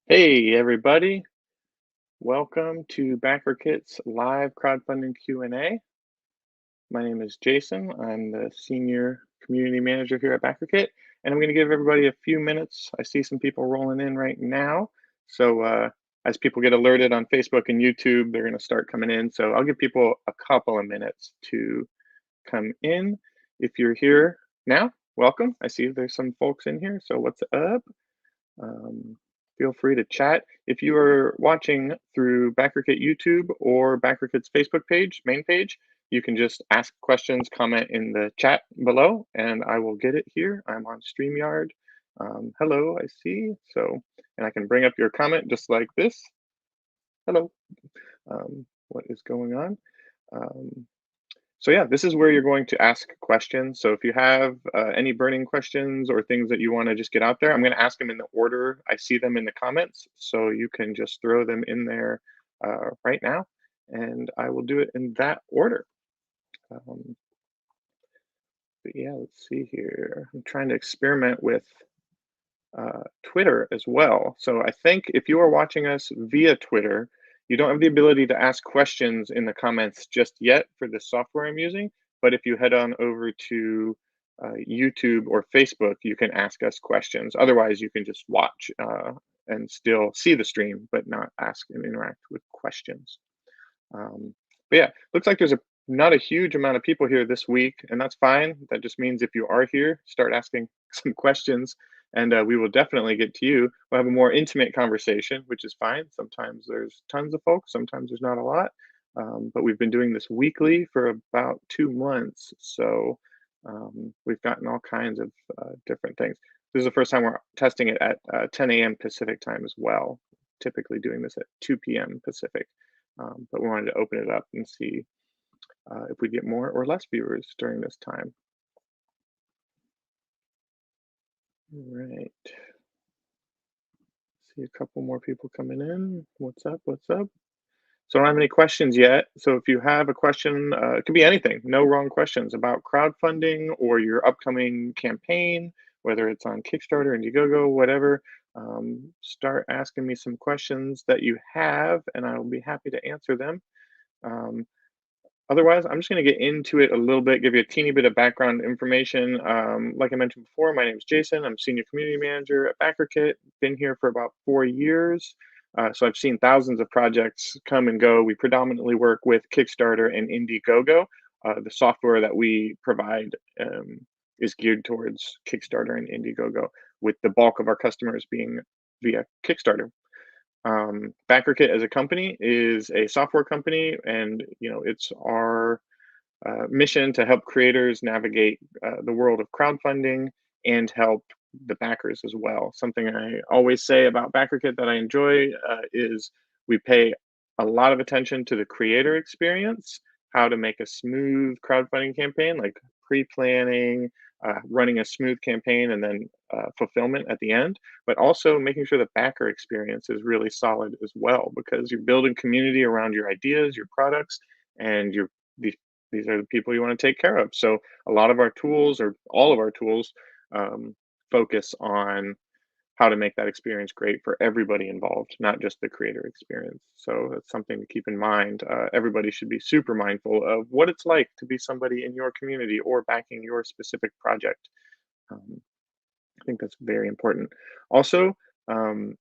Hey everybody, welcome to BackerKit's live crowdfunding Q&A. My name is Jason. I'm the senior community manager here at BackerKit, and I'm going to give everybody a few minutes. I see some people rolling in right now. So as people get alerted on Facebook and YouTube, they're going to start coming in. So I'll give people a couple of minutes to come in. If you're here now, welcome. I see there's some folks in here. So what's up? Um, Feel free to chat. If you are watching through BackerKit YouTube or BackerKit's Facebook page, main page, you can just ask questions, comment in the chat below, and I will get it here. I'm on StreamYard. Hello, I see. So, and I can bring up your comment just like this. Hello. What is going on? Um, so yeah, this is where you're going to ask questions. So if you have any burning questions or things that you want to just get out there, I'm going to ask them in the order I see them in the comments. So you can just throw them in there right now, and I will do it in that order. Um, but yeah, let's see here. I'm trying to experiment with Twitter as well. So I think if you are watching us via Twitter, you don't have the ability to ask questions in the comments just yet for the software I'm using. But if you head on over to YouTube or Facebook, you can ask us questions. Otherwise, you can just watch and still see the stream, but not ask and interact with questions. But yeah, looks like there's not a huge amount of people here this week, and that's fine. That just means if you are here, start asking some questions, and we will definitely get to you. We'll have a more intimate conversation, which is fine. Sometimes there's tons of folks, sometimes there's not a lot. But we've been doing this weekly for about 2 months, so we've gotten all kinds of different things. This is the first time we're testing it at 10 a.m. Pacific time as well. Typically doing this at 2 p.m. Pacific. But we wanted to open it up and see if we get more or less viewers during this time. All right. See a couple more people coming in. What's up? What's up? So I don't have any questions yet. So if you have a question, it could be anything, no wrong questions about crowdfunding or your upcoming campaign, whether it's on Kickstarter, Indiegogo, whatever. Start asking me some questions that you have, and I will be happy to answer them. Um, Otherwise, I'm just going to get into it a little bit, give you a teeny bit of background information. Like I mentioned before, my name is Jason. I'm Senior Community Manager at BackerKit. Been here for about 4 years. So I've seen thousands of projects come and go. We predominantly work with Kickstarter and Indiegogo. The software that we provide is geared towards Kickstarter and Indiegogo, with the bulk of our customers being via Kickstarter. BackerKit as a company is a software company, and it's our mission to help creators navigate the world of crowdfunding and help the backers as well. Something I always say about BackerKit that I enjoy is we pay a lot of attention to the creator experience, how to make a smooth crowdfunding campaign, like pre-planning, running a smooth campaign, and then fulfillment at the end, but also making sure the backer experience is really solid as well, because you're building community around your ideas, your products, and these are the people you want to take care of. So a lot of our tools, or all of our tools, um, focus on how to make that experience great for everybody involved, not just the creator experience. So that's something to keep in mind. Everybody should be super mindful of what it's like to be somebody in your community or backing your specific project. Um, I think that's very important. Also, um,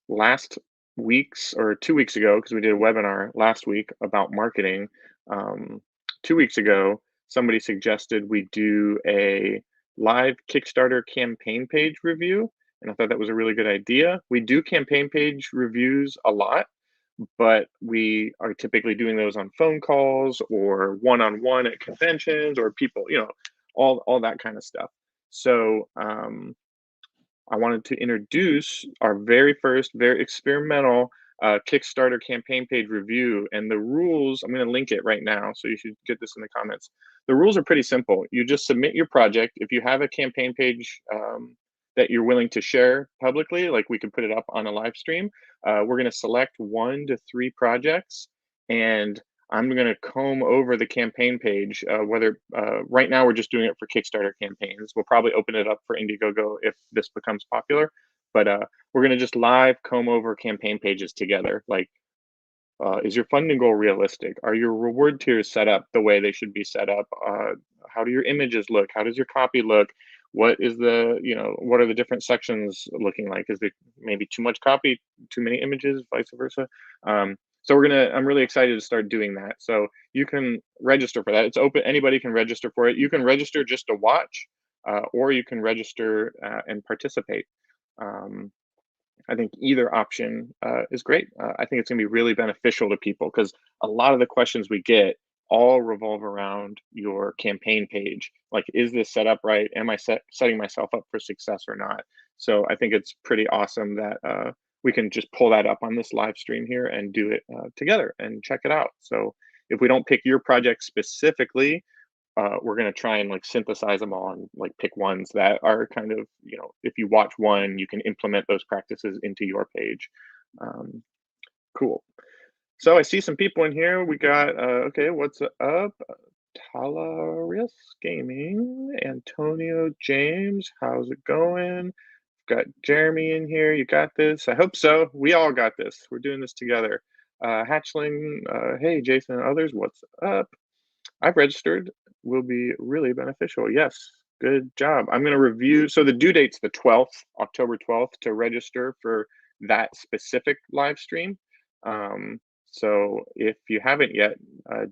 last week's or 2 weeks ago, because we did a webinar last week about marketing, um, 2 weeks ago, somebody suggested we do a live Kickstarter campaign page review. And I thought that was a really good idea. We do campaign page reviews a lot, but we are typically doing those on phone calls or one-on-one at conventions, or people, all that kind of stuff. So I wanted to introduce our very first, very experimental Kickstarter campaign page review. And the rules, I'm going to link it right now, so you should get this in the comments. The rules are pretty simple. You just submit your project. If you have a campaign page that you're willing to share publicly, like we could put it up on a live stream, we're going to select 1 to 3 projects, and I'm going to comb over the campaign page. Whether right now we're just doing it for Kickstarter campaigns. We'll probably open it up for Indiegogo if this becomes popular. But we're gonna just live comb over campaign pages together. Like, is your funding goal realistic? Are your reward tiers set up the way they should be set up? How do your images look? How does your copy look? What is the, what are the different sections looking like? Is there maybe too much copy, too many images, vice versa? So I'm really excited to start doing that. So you can register for that. It's open. Anybody can register for it. You can register just to watch, or you can register and participate. Um, I think either option is great. I think it's going to be really beneficial to people because a lot of the questions we get all revolve around your campaign page. Like, is this set up right? Am I setting myself up for success or not? So I think it's pretty awesome that we can just pull that up on this live stream here and do it together and check it out. So if we don't pick your project specifically, we're going to try and like synthesize them all and like pick ones that are kind of, if you watch one, you can implement those practices into your page. Cool. So I see some people in here. We got, okay, what's up? Talarius Gaming, Antonio James, how's it going? Got Jeremy in here. You got this. I hope so. We all got this. We're doing this together. Hatchling, hey, Jason and others, what's up? I've registered. Will be really beneficial. Yes, good job. I'm going to review. So the due date's the 12th, October 12th, to register for that specific live stream. So if you haven't yet,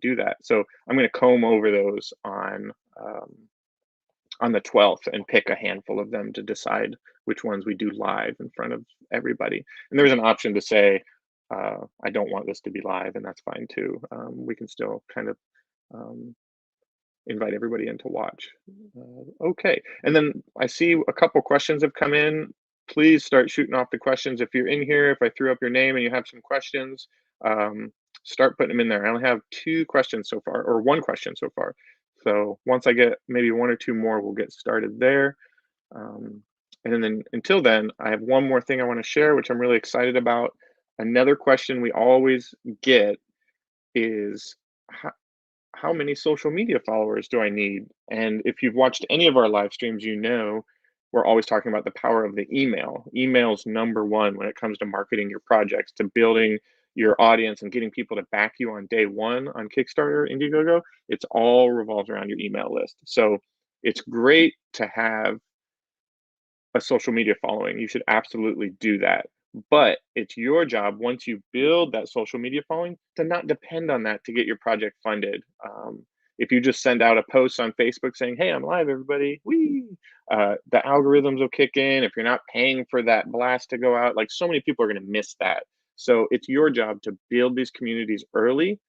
do that. So I'm going to comb over those on the 12th and pick a handful of them to decide which ones we do live in front of everybody. And there's an option to say, I don't want this to be live, and that's fine too. We can still kind of invite everybody in to watch. Okay, and then I see a couple questions have come in. Please start shooting off the questions. If you're in here, if I threw up your name and you have some questions, start putting them in there. I only have 2 questions so far, or 1 question so far. So once I get maybe 1 or 2 more, we'll get started there. And then until then, I have one more thing I want to share, which I'm really excited about. Another question we always get is, how many social media followers do I need? And if you've watched any of our live streams, we're always talking about the power of the email. Email's number one when it comes to marketing your projects, to building your audience and getting people to back you on day one on Kickstarter, Indiegogo. It's all revolves around your email list. So it's great to have a social media following. You should absolutely do that. But it's your job, once you build that social media following, to not depend on that to get your project funded. If you just send out a post on Facebook saying, "Hey, I'm live, everybody," the algorithms will kick in. If you're not paying for that blast to go out, like, so many people are going to miss that. So it's your job to build these communities early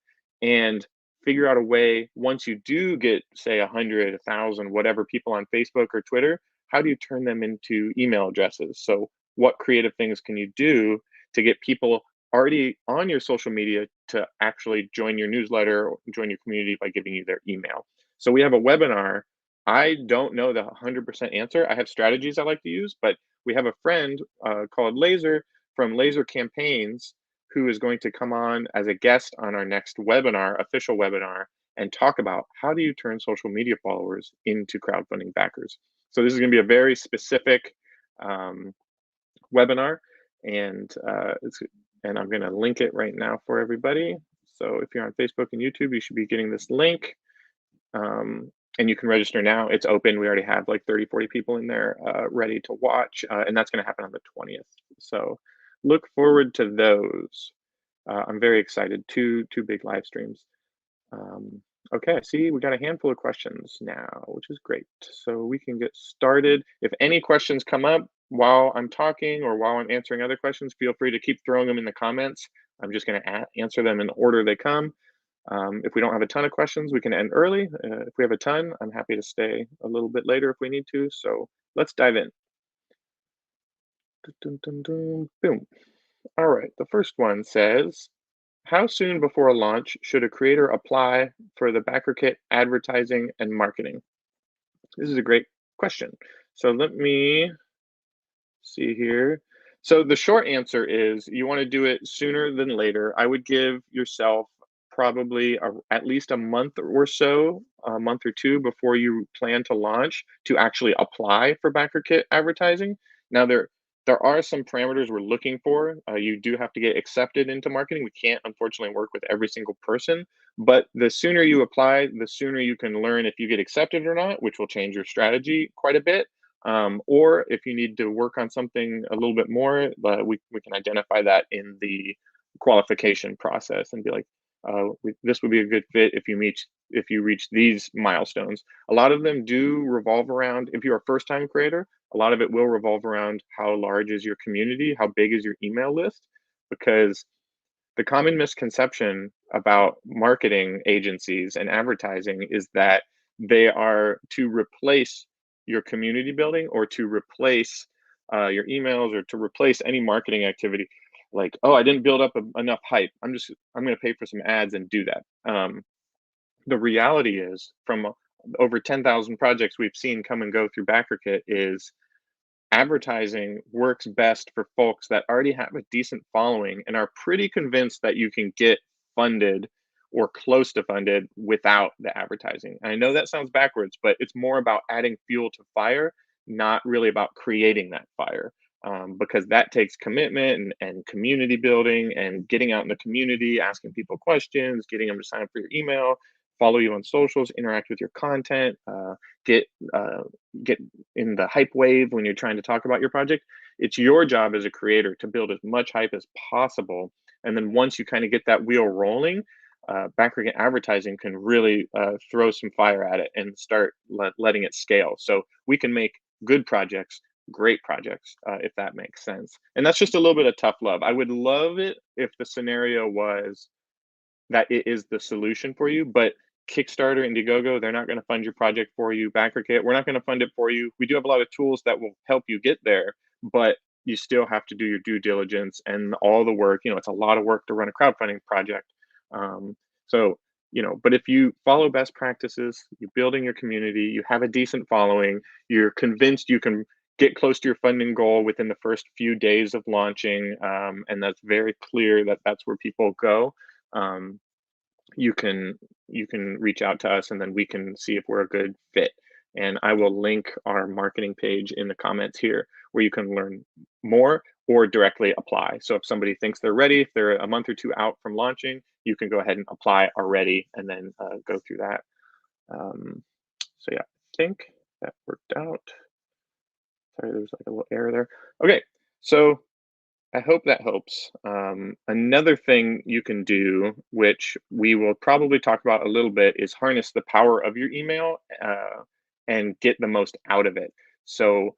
and figure out a way, once you do get, say, 100, 1,000, whatever people on Facebook or Twitter, how do you turn them into email addresses? So what creative things can you do to get people already on your social media to actually join your newsletter or join your community by giving you their email? So we have a webinar. I don't know the 100% answer. I have strategies I like to use, but we have a friend called Laser from Laser Campaigns who is going to come on as a guest on our next webinar, official webinar, and talk about how do you turn social media followers into crowdfunding backers. So this is going to be a very specific webinar, and I'm going to link it right now for everybody. So if you're on Facebook and YouTube, you should be getting this link, and you can register now. It's open. We already have like 30, 40 people in there ready to watch, and that's going to happen on the 20th. So look forward to those. I'm very excited. Two big live streams. Okay, see, we got a handful of questions now, which is great. So we can get started. If any questions come up while I'm talking or while I'm answering other questions, feel free to keep throwing them in the comments. I'm just going to answer them in the order they come. If we don't have a ton of questions, we can end early. If we have a ton, I'm happy to stay a little bit later if we need to. So let's dive in. Boom. All right, the first one says, how soon before a launch should a creator apply for the BackerKit advertising and marketing? This is a great question. So let me see here. So the short answer is you want to do it sooner than later. I would give yourself probably at least a month or so, a month or 2 before you plan to launch, to actually apply for BackerKit advertising. Now, There are some parameters we're looking for. You do have to get accepted into marketing. We can't, unfortunately, work with every single person, but the sooner you apply, the sooner you can learn if you get accepted or not, which will change your strategy quite a bit. Or if you need to work on something a little bit more, we can identify that in the qualification process and be like, this would be a good fit if you reach these milestones. A lot of them do revolve around, if you're a first time creator, a lot of it will revolve around how large is your community, how big is your email list, because the common misconception about marketing agencies and advertising is that they are to replace your community building or to replace your emails or to replace any marketing activity. Like, oh, I didn't build up enough hype. I'm going to pay for some ads and do that. The reality is, from over 10,000 projects we've seen come and go through BackerKit, is advertising works best for folks that already have a decent following and are pretty convinced that you can get funded or close to funded without the advertising. And I know that sounds backwards, but it's more about adding fuel to fire, not really about creating that fire. Because that takes commitment and community building and getting out in the community, asking people questions, getting them to sign up for your email, follow you on socials, interact with your content, get get in the hype wave when you're trying to talk about your project. It's your job as a creator to build as much hype as possible. And then once you kind of get that wheel rolling, BackerKit advertising can really throw some fire at it and start letting it scale. So we can make good projects, great projects, if that makes sense. And that's just a little bit of tough love. I would love it if the scenario was that it is the solution for you, but Kickstarter, Indiegogo, they're not going to fund your project for you. BackerKit, we're not going to fund it for you. We do have a lot of tools that will help you get there, but you still have to do your due diligence and all the work. It's a lot of work to run a crowdfunding project. Um, but if you follow best practices, you're building your community, you have a decent following, you're convinced you can get close to your funding goal within the first few days of launching, and that's very clear that that's where people go. Um, you can reach out to us and then we can see if we're a good fit. And I will link our marketing page in the comments here where you can learn more or directly apply. So if somebody thinks they're ready, if they're a month or two out from launching, you can go ahead and apply already and then go through that. So yeah, I think that worked out. Sorry, there's like a little error there. Okay, so I hope that helps. Another thing you can do, which we will probably talk about a little bit, is harness the power of your email and get the most out of it. So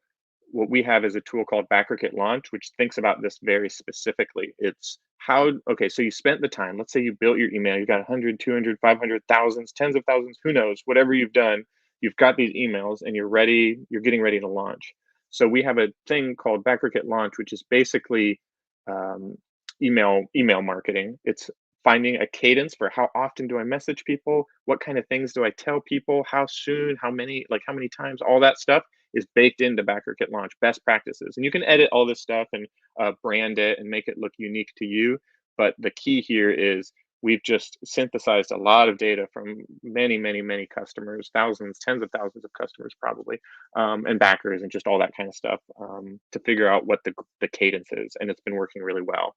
what we have is a tool called BackerKit Launch, which thinks about this very specifically. It's okay, so you spent the time, let's say you built your email, you got 100, 200, 500, thousands, tens of thousands, who knows, whatever you've done, you've got these emails and you're getting ready to launch. So we have a thing called BackerKit Launch, which is basically um, email marketing. It's finding a cadence for how often do I message people, what kind of things do I tell people, how soon, how many times, all that stuff is baked into BackerKit Launch, best practices. And you can edit all this stuff and brand it and make it look unique to you. But the key here is we've just synthesized a lot of data from many, many, many customers, thousands, tens of thousands of customers probably, and backers and just all that kind of stuff to figure out what the cadence is. And it's been working really well.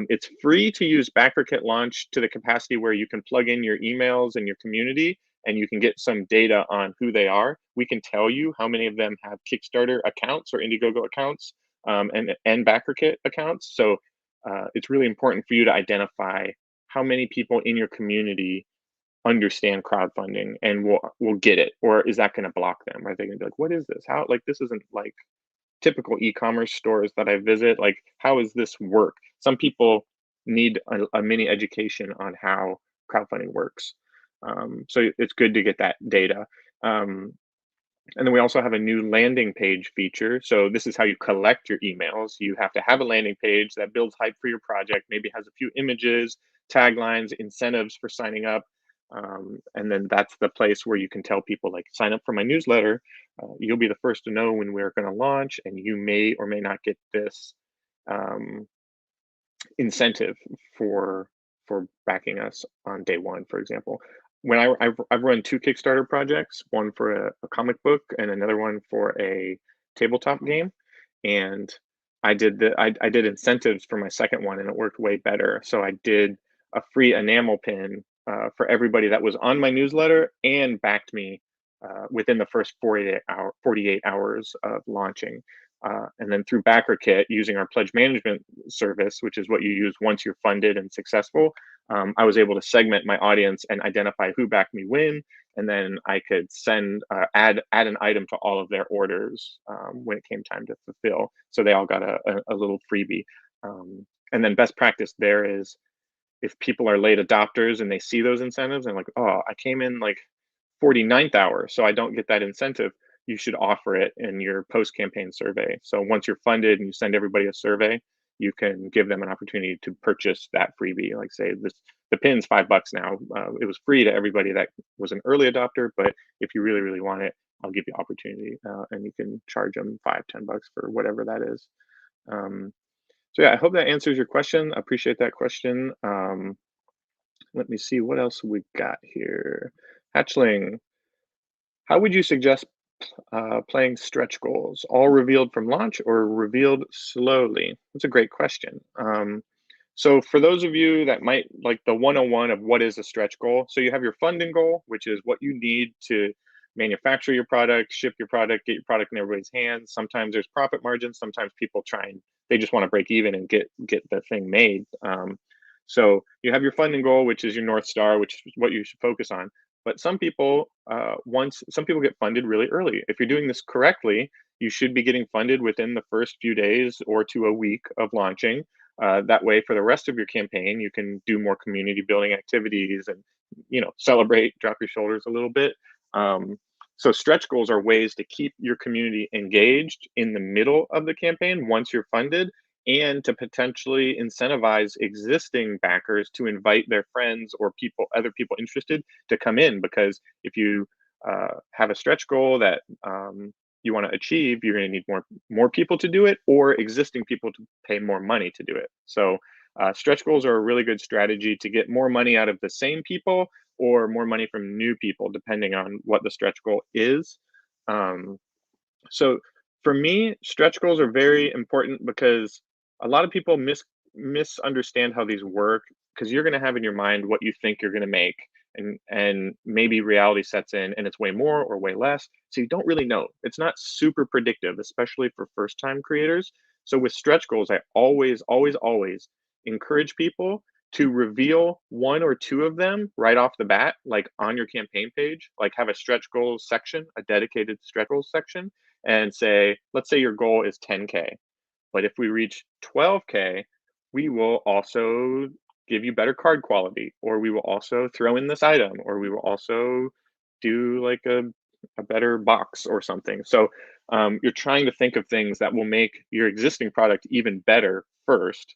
It's free to use BackerKit Launch to the capacity where you can plug in your emails and your community and you can get some data on who they are. We can tell you how many of them have Kickstarter accounts or Indiegogo accounts and BackerKit accounts. So it's really important for you to identify how many people in your community understand crowdfunding and will get it, or is that going to block them? Are they going to be like, what is this? How, like, this isn't like typical e-commerce stores that I visit. Like, how does this work? Some people need a mini education on how crowdfunding works. So it's good to get that data. And then we also have a new landing page feature. So this is how you collect your emails. You have to have a landing page that builds hype for your project, maybe has a few images, taglines, incentives for signing up. And then that's the place where you can tell people, like, sign up for my newsletter. You'll be the first to know when we're going to launch, and you may or may not get this incentive for backing us on day one, for example. When I've run two Kickstarter projects, one for a comic book and another one for a tabletop game, and I did incentives for my second one, and it worked way better. So I did a free enamel pin for everybody that was on my newsletter and backed me within the first 48 hours of launching. And then through BackerKit, using our pledge management service, which is what you use once you're funded and successful, I was able to segment my audience and identify who backed me when, and then I could add an item to all of their orders when it came time to fulfill. So they all got a little freebie. And then best practice there is, if people are late adopters and they see those incentives and like, oh, I came in like 49th hour, so I don't get that incentive, you should offer it in your post-campaign survey. So once you're funded and you send everybody a survey, you can give them an opportunity to purchase that freebie. Like say the pin's $5 now. It was free to everybody that was an early adopter, but if you really, really want it, I'll give you opportunity and you can charge them $5, $10 for whatever that is. So yeah, I hope that answers your question. I appreciate that question. Let me see what else we got here. Hatchling, how would you suggest playing stretch goals? All revealed from launch or revealed slowly? That's a great question. So for those of you that might like the 101 of what is a stretch goal, so you have your funding goal, which is what you need to manufacture your product, ship your product, get your product in everybody's hands. Sometimes there's profit margins. Sometimes people they just want to break even and get the thing made. So you have your funding goal, which is your North Star, which is what you should focus on. But some people, some people get funded really early. If you're doing this correctly, you should be getting funded within the first few days or to a week of launching. That way, for the rest of your campaign, you can do more community building activities and celebrate, drop your shoulders a little bit. So stretch goals are ways to keep your community engaged in the middle of the campaign once you're funded, and to potentially incentivize existing backers to invite their friends or other people interested to come in. Because if you have a stretch goal that you want to achieve, you're going to need more people to do it, or existing people to pay more money to do it. So stretch goals are a really good strategy to get more money out of the same people or more money from new people, depending on what the stretch goal is. So for me, stretch goals are very important because a lot of people misunderstand how these work, because you're going to have in your mind what you think you're going to make, and maybe reality sets in and it's way more or way less. So you don't really know. It's not super predictive, especially for first time creators. So with stretch goals, I always, always, always encourage people to reveal one or two of them right off the bat, like on your campaign page, like have a stretch goals section, a dedicated stretch goals section, and say, let's say your goal is 10K, but if we reach 12K, we will also give you better card quality, or we will also throw in this item, or we will also do like a better box or something. So you're trying to think of things that will make your existing product even better first,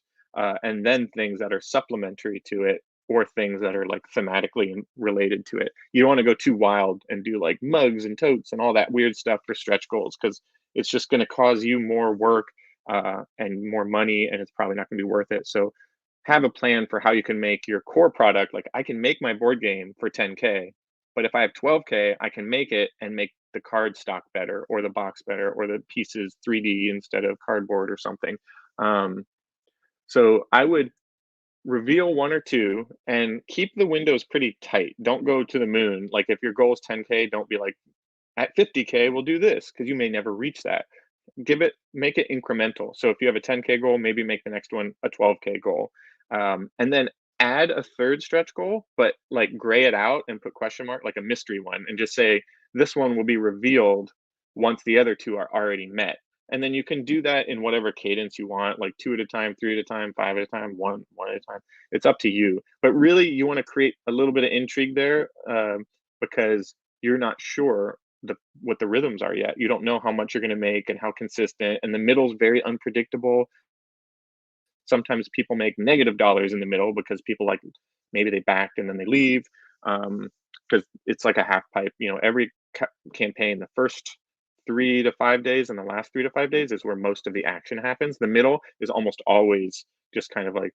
and then things that are supplementary to it, or things that are like thematically related to it. You don't want to go too wild and do like mugs and totes and all that weird stuff for stretch goals, because it's just going to cause you more work and more money, and it's probably not going to be worth it. So have a plan for how you can make your core product. Like, I can make my board game for 10K, but if I have 12K, I can make it and make the card stock better, or the box better, or the pieces 3D instead of cardboard or something. So I would reveal one or two and keep the windows pretty tight. Don't go to the moon. Like if your goal is 10K, don't be like, at 50K, we'll do this, because you may never reach that. Make it incremental. So if you have a 10K goal, maybe make the next one a 12K goal. And then add a third stretch goal, but like gray it out and put question mark, like a mystery one, and just say, this one will be revealed once the other two are already met. And then you can do that in whatever cadence you want, like 2 at a time, 3 at a time, 5 at a time, one at a time. It's up to you. But really, you want to create a little bit of intrigue there, because you're not sure what the rhythms are yet. You don't know how much you're going to make and how consistent. And the middle is very unpredictable. Sometimes people make negative dollars in the middle because people, like, maybe they backed and then they leave, because it's like a half pipe. Every campaign, the first 3 to 5 days and the last 3 to 5 days is where most of the action happens. The middle is almost always just kind of like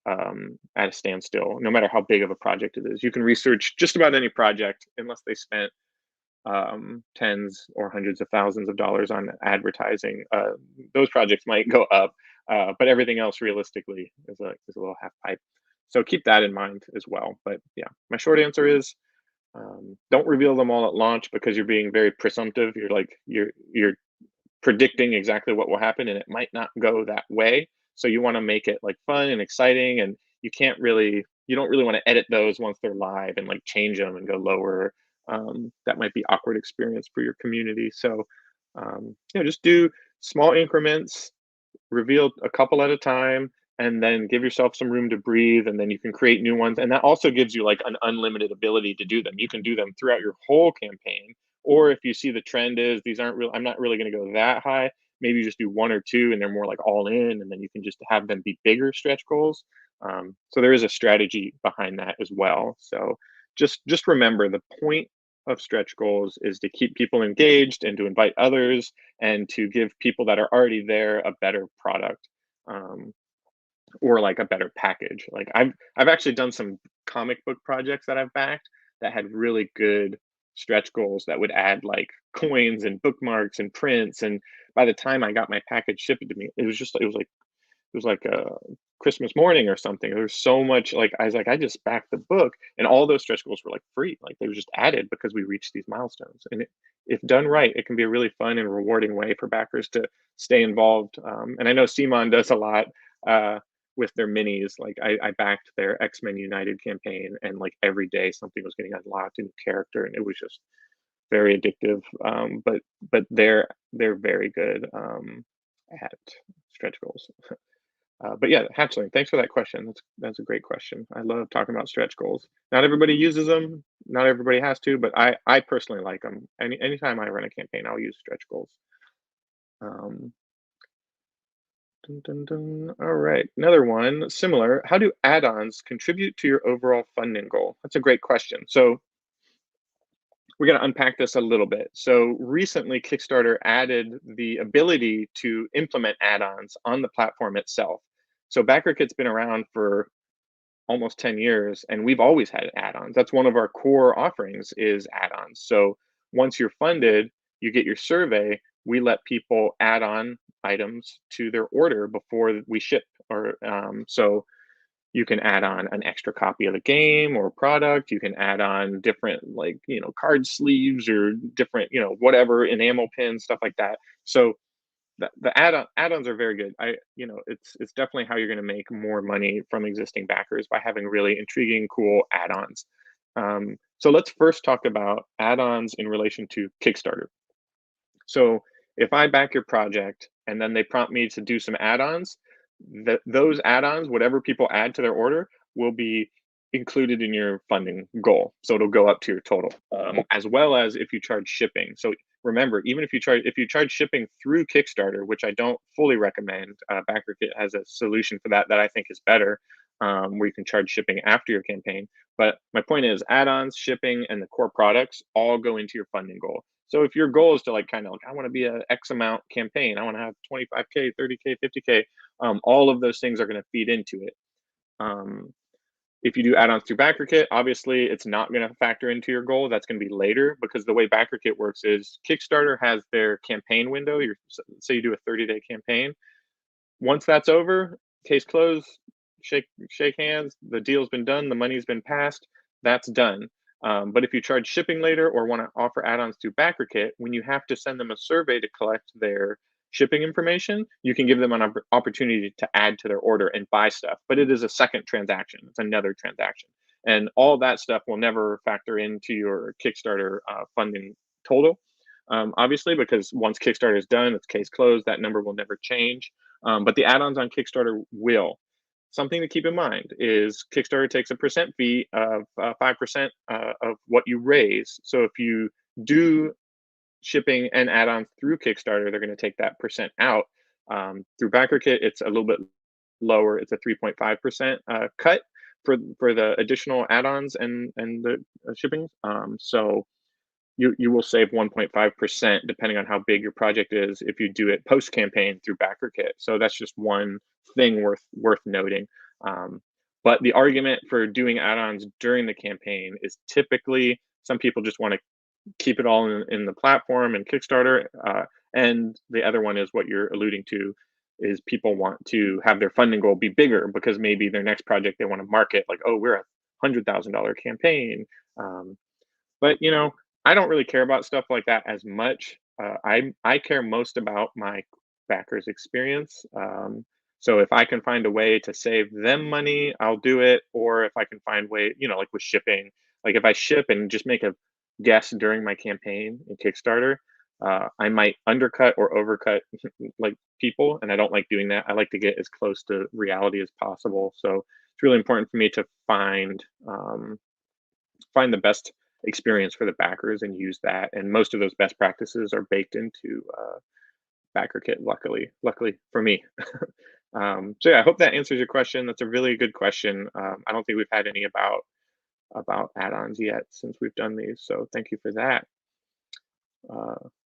at a standstill, no matter how big of a project it is. You can research just about any project, unless they spent tens or hundreds of thousands of dollars on advertising. Those projects might go up, but everything else realistically is a little half pipe. So keep that in mind as well. But yeah, my short answer is don't reveal them all at launch because you're being very presumptive. You're predicting exactly what will happen, and it might not go that way. So you want to make it like fun and exciting, and you don't really want to edit those once they're live and like change them and go lower. That might be awkward experience for your community. So just do small increments, reveal a couple at a time, and then give yourself some room to breathe, and then you can create new ones, and that also gives you like an unlimited ability to do them. You can do them throughout your whole campaign, or if you see the trend is these aren't real, I'm not really going to go that high, maybe you just do one or two and they're more like all in, and then you can just have them be bigger stretch goals. So there is a strategy behind that as well. So just remember, the point of stretch goals is to keep people engaged and to invite others and to give people that are already there a better product, um, or like a better package. Like I've actually done some comic book projects that I've backed that had really good stretch goals that would add like coins and bookmarks and prints. And by the time I got my package shipped to me, it was like a Christmas morning or something. There was so much, like I was like, I just backed the book, and all those stretch goals were like free. Like they were just added because we reached these milestones. And if done right, it can be a really fun and rewarding way for backers to stay involved. And I know Simon does a lot uh, with their minis. Like I backed their X-Men United campaign, and like every day something was getting unlocked, a new character, and it was just very addictive. But they're very good at stretch goals. But yeah, Hatchling, thanks for that question. That's a great question. I love talking about stretch goals. Not everybody uses them. Not everybody has to, but I personally like them. Anytime I run a campaign, I'll use stretch goals. Um, dun, dun, dun. All right, another one similar. How do add-ons contribute to your overall funding goal? That's a great question. So we're going to unpack this a little bit. So recently, Kickstarter added the ability to implement add-ons on the platform itself. So BackerKit's been around for almost 10 years, and we've always had add-ons. That's one of our core offerings is add-ons. So once you're funded, you get your survey. We let people add on items to their order before we ship. So you can add on an extra copy of the game or product. You can add on different, like, card sleeves or different, whatever, enamel pins, stuff like that. So the add-ons are very good. It's definitely how you're going to make more money from existing backers, by having really intriguing, cool add-ons. So let's first talk about add-ons in relation to Kickstarter. So if I back your project and then they prompt me to do some add-ons, those add-ons, whatever people add to their order, will be included in your funding goal. So it'll go up to your total, as well as if you charge shipping. So remember, even if you charge shipping through Kickstarter, which I don't fully recommend, BackerKit has a solution for that I think is better, where you can charge shipping after your campaign. But my point is, add-ons, shipping, and the core products all go into your funding goal. So if your goal is to like kind of like, I want to be a X amount campaign, I want to have 25K, 30K, 50K, all of those things are going to feed into it. If you do add-ons through BackerKit, obviously it's not going to factor into your goal. That's going to be later, because the way BackerKit works is Kickstarter has their campaign window. Say you do a 30-day campaign. Once that's over, case closed, shake hands, the deal's been done, the money's been passed, that's done. But if you charge shipping later or want to offer add-ons through BackerKit, when you have to send them a survey to collect their shipping information, you can give them an opportunity to add to their order and buy stuff. But it is a second transaction. It's another transaction. And all that stuff will never factor into your Kickstarter funding total, obviously, because once Kickstarter is done, it's case closed. That number will never change. But the add-ons on Kickstarter will. Something to keep in mind is Kickstarter takes a percent fee of 5% of what you raise. So if you do shipping and add-ons through Kickstarter, they're going to take that percent out. Through BackerKit, it's a little bit lower. It's a 3.5% cut for the additional add-ons and the shipping. So you will save 1.5% depending on how big your project is if you do it post campaign through BackerKit. So that's just one thing worth noting. But the argument for doing add-ons during the campaign is typically some people just want to keep it all in the platform and Kickstarter. And the other one is what you're alluding to is people want to have their funding goal be bigger because maybe their next project they want to market like, oh, we're a $100,000 campaign. Um, but I don't really care about stuff like that as much. I care most about my backers' experience. So if I can find a way to save them money, I'll do it. Or if I can find way, like with shipping, like if I ship and just make a guess during my campaign in Kickstarter, I might undercut or overcut like people, and I don't like doing that. I like to get as close to reality as possible. So it's really important for me to find the best experience for the backers and use that. And most of those best practices are baked into BackerKit. Luckily for me. So yeah, I hope that answers your question. That's a really good question. I don't think we've had any about add-ons yet since we've done these. So thank you for that.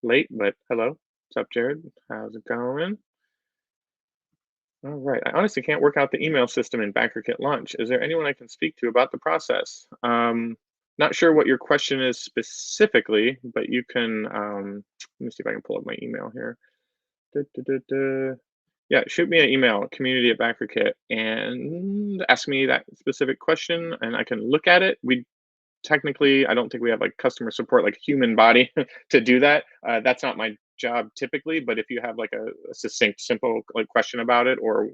Late, but hello. What's up, Jared? How's it going? All right. I honestly can't work out the email system in BackerKit Launch. Is there anyone I can speak to about the process? Not sure what your question is specifically, but you can, let me see if I can pull up my email here. Da, da, da, da. Yeah, shoot me an email, community@BackerKit, and ask me that specific question, and I can look at it. Technically, I don't think we have like customer support, like human body to do that. That's not my job typically, but if you have like a succinct, simple like question about it, or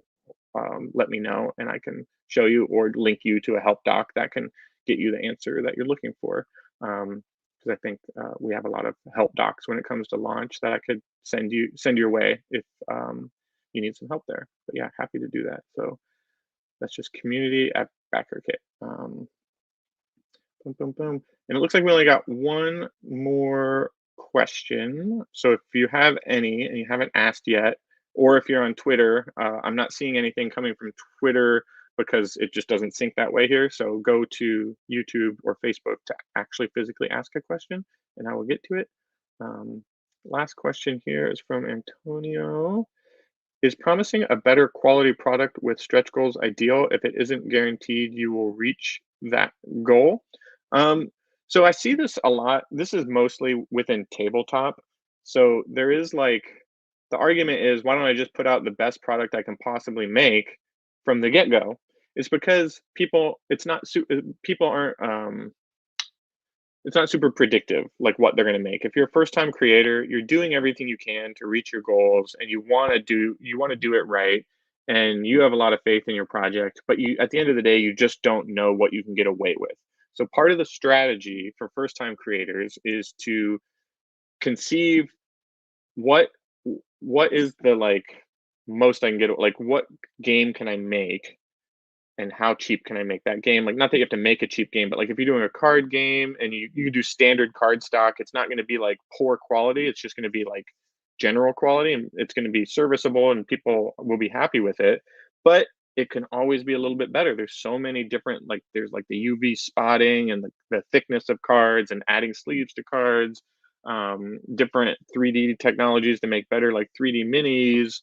let me know and I can show you or link you to a help doc that can get you the answer that you're looking for. Because I think we have a lot of help docs when it comes to launch that I could send your way if you need some help there. But yeah, happy to do that. So that's just community@BackerKit. Boom, boom, boom. And it looks like we only got one more question. So if you have any and you haven't asked yet, or if you're on Twitter, I'm not seeing anything coming from Twitter because it just doesn't sync that way here. So go to YouTube or Facebook to actually physically ask a question, and I will get to it. Um, Last question here is from Antonio. Is promising a better quality product with stretch goals ideal if it isn't guaranteed you will reach that goal? Um, so I see this a lot. This is mostly within tabletop. So there is like the argument is why don't I just put out the best product I can possibly make from the get-go? It's because people aren't it's not super predictive like what they're going to make. If you're a first time creator, you're doing everything you can to reach your goals and you want to do it right, and you have a lot of faith in your project, but you at the end of the day you just don't know what you can get away with. So part of the strategy for first time creators is to conceive what what is the like most I can get, like what game can I make and how cheap can I make that game? Like, not that you have to make a cheap game, but like if you're doing a card game and you do standard card stock, it's not going to be like poor quality. It's just going to be like general quality, and it's going to be serviceable and people will be happy with it. But it can always be a little bit better. There's so many different, like there's like the UV spotting and the thickness of cards and adding sleeves to cards, different 3D technologies to make better like 3D minis,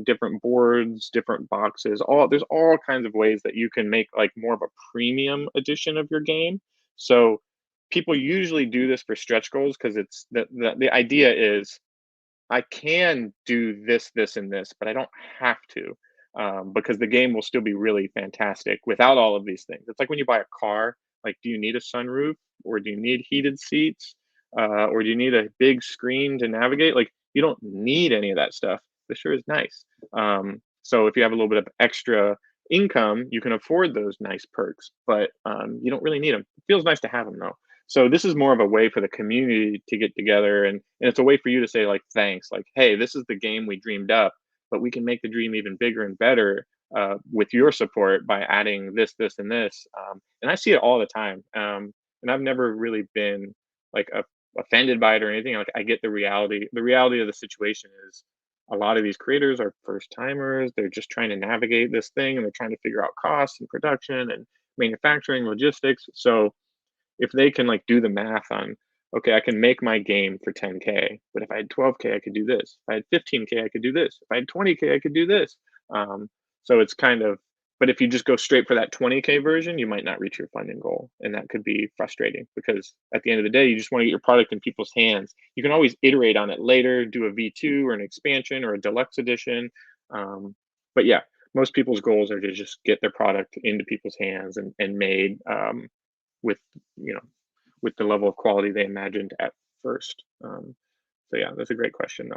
different boards, different boxes. There's all kinds of ways that you can make like more of a premium edition of your game. So people usually do this for stretch goals because it's the idea is I can do this, this, and this, but I don't have to, because the game will still be really fantastic without all of these things. It's like when you buy a car. Like, do you need a sunroof, or do you need heated seats, or do you need a big screen to navigate? Like, you don't need any of that stuff. This sure is nice. So if you have a little bit of extra income, you can afford those nice perks, but you don't really need them. It feels nice to have them though. So this is more of a way for the community to get together, and it's a way for you to say like thanks, like, hey, this is the game we dreamed up, but we can make the dream even bigger and better with your support by adding this, this, and this. And I see it all the time, and I've never really been like offended by it or anything. Like, I get the reality. The reality of the situation is a lot of these creators are first timers. They're just trying to navigate this thing, and they're trying to figure out costs and production and manufacturing logistics. So if they can like do the math on, okay, I can make my game for 10K, but if I had 12K I could do this, if I had 15K I could do this, if I had 20K I could do this. um, so it's kind of But if you just go straight for that 20K version, you might not reach your funding goal. And that could be frustrating because at the end of the day, you just want to get your product in people's hands. You can always iterate on it later, do a V2 or an expansion or a deluxe edition. But yeah, most people's goals are to just get their product into people's hands and made with, you know, with the level of quality they imagined at first. So yeah, that's a great question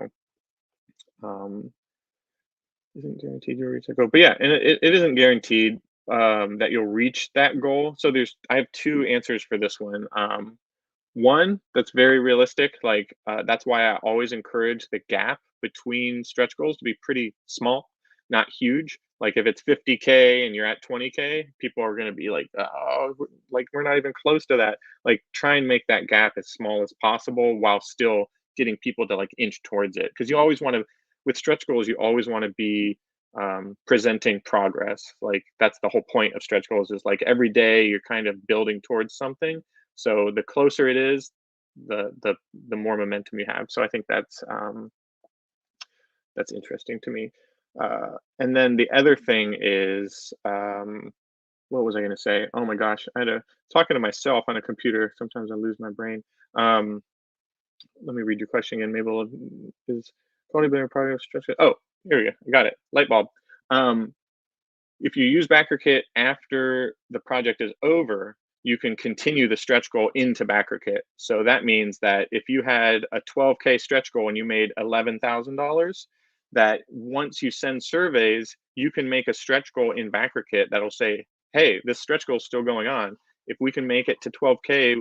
though. Isn't guaranteed you'll reach that goal. But yeah, and it isn't guaranteed that you'll reach that goal. So I have two answers for this one. One that's very realistic. Like that's why I always encourage the gap between stretch goals to be pretty small, not huge. Like if it's 50K and you're at 20K, people are going to be like, oh, like we're not even close to that. Like try and make that gap as small as possible while still getting people to like inch towards it. Because you always want to, with stretch goals, you always want to be presenting progress. Like that's the whole point of stretch goals is like every day you're kind of building towards something. So the closer it is, the more momentum you have. So I think that's interesting to me. And then the other thing is, what was I going to say? Oh my gosh, I had a talking to myself on a computer. Sometimes I lose my brain. Um, Let me read your question again. Maybe is Tony Blair part of stretch? Oh, here we go. I got it. Light bulb. Um, if you use BackerKit after the project is over, you can continue the stretch goal into BackerKit. So that means that if you had a 12K stretch goal and you made $11,000, that once you send surveys, you can make a stretch goal in BackerKit that'll say, hey, this stretch goal is still going on. If we can make it to 12K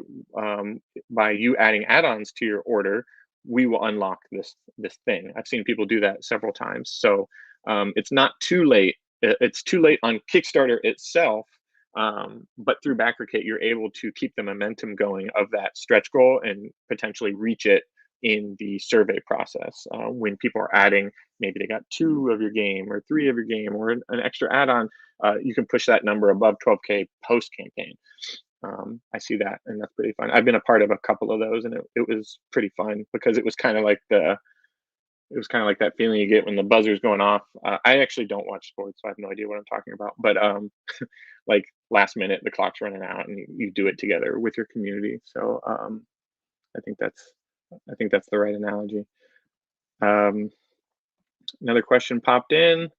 by you adding add-ons to your order, we will unlock this thing. I've seen people do that several times. So it's not too late. It's too late on Kickstarter itself, but through BackerKit, you're able to keep the momentum going of that stretch goal and potentially reach it in the survey process. When people are adding, maybe they got 2 of your game or 3 of your game or an extra add-on, you can push that number above 12K post campaign. I see that, and that's pretty fun. I've been a part of a couple of those, and it was pretty fun because it was kind of like that feeling you get when the buzzer's going off. I actually don't watch sports, so I have no idea what I'm talking about. But like last minute, the clock's running out, and you do it together with your community. So I think that's the right analogy. Um, Another question popped in.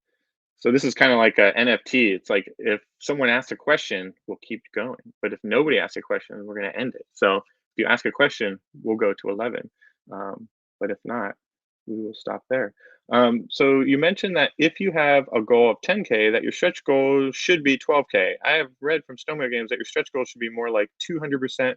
So this is kind of like a NFT. It's like if someone asks a question, we'll keep going. But if nobody asks a question, we're going to end it. So if you ask a question, we'll go to 11. But if not, we will stop there. So you mentioned that if you have a goal of 10K, that your stretch goal should be 12K. I have read from Stonemaier Games that your stretch goal should be more like 200%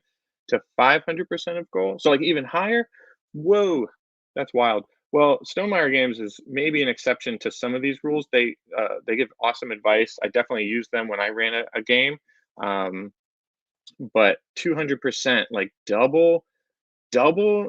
to 500% of goal. So like even higher. Whoa, that's wild. Well, Stonemaier Games is maybe an exception to some of these rules. They give awesome advice. I definitely used them when I ran a game. Um, but 200%, like double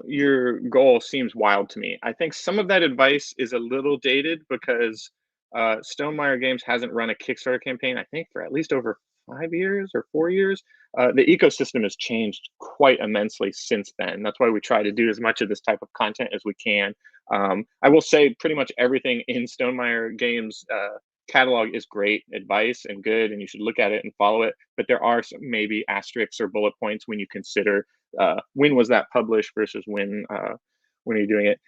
your goal seems wild to me. I think some of that advice is a little dated because Stonemaier Games hasn't run a Kickstarter campaign, I think, for at least over 5 years or 4 years. The ecosystem has changed quite immensely since then. That's why we try to do as much of this type of content as we can. I will say pretty much everything in Stonemaier Games catalog is great advice and good, and you should look at it and follow it. But there are some maybe asterisks or bullet points when you consider when was that published versus when are you doing it.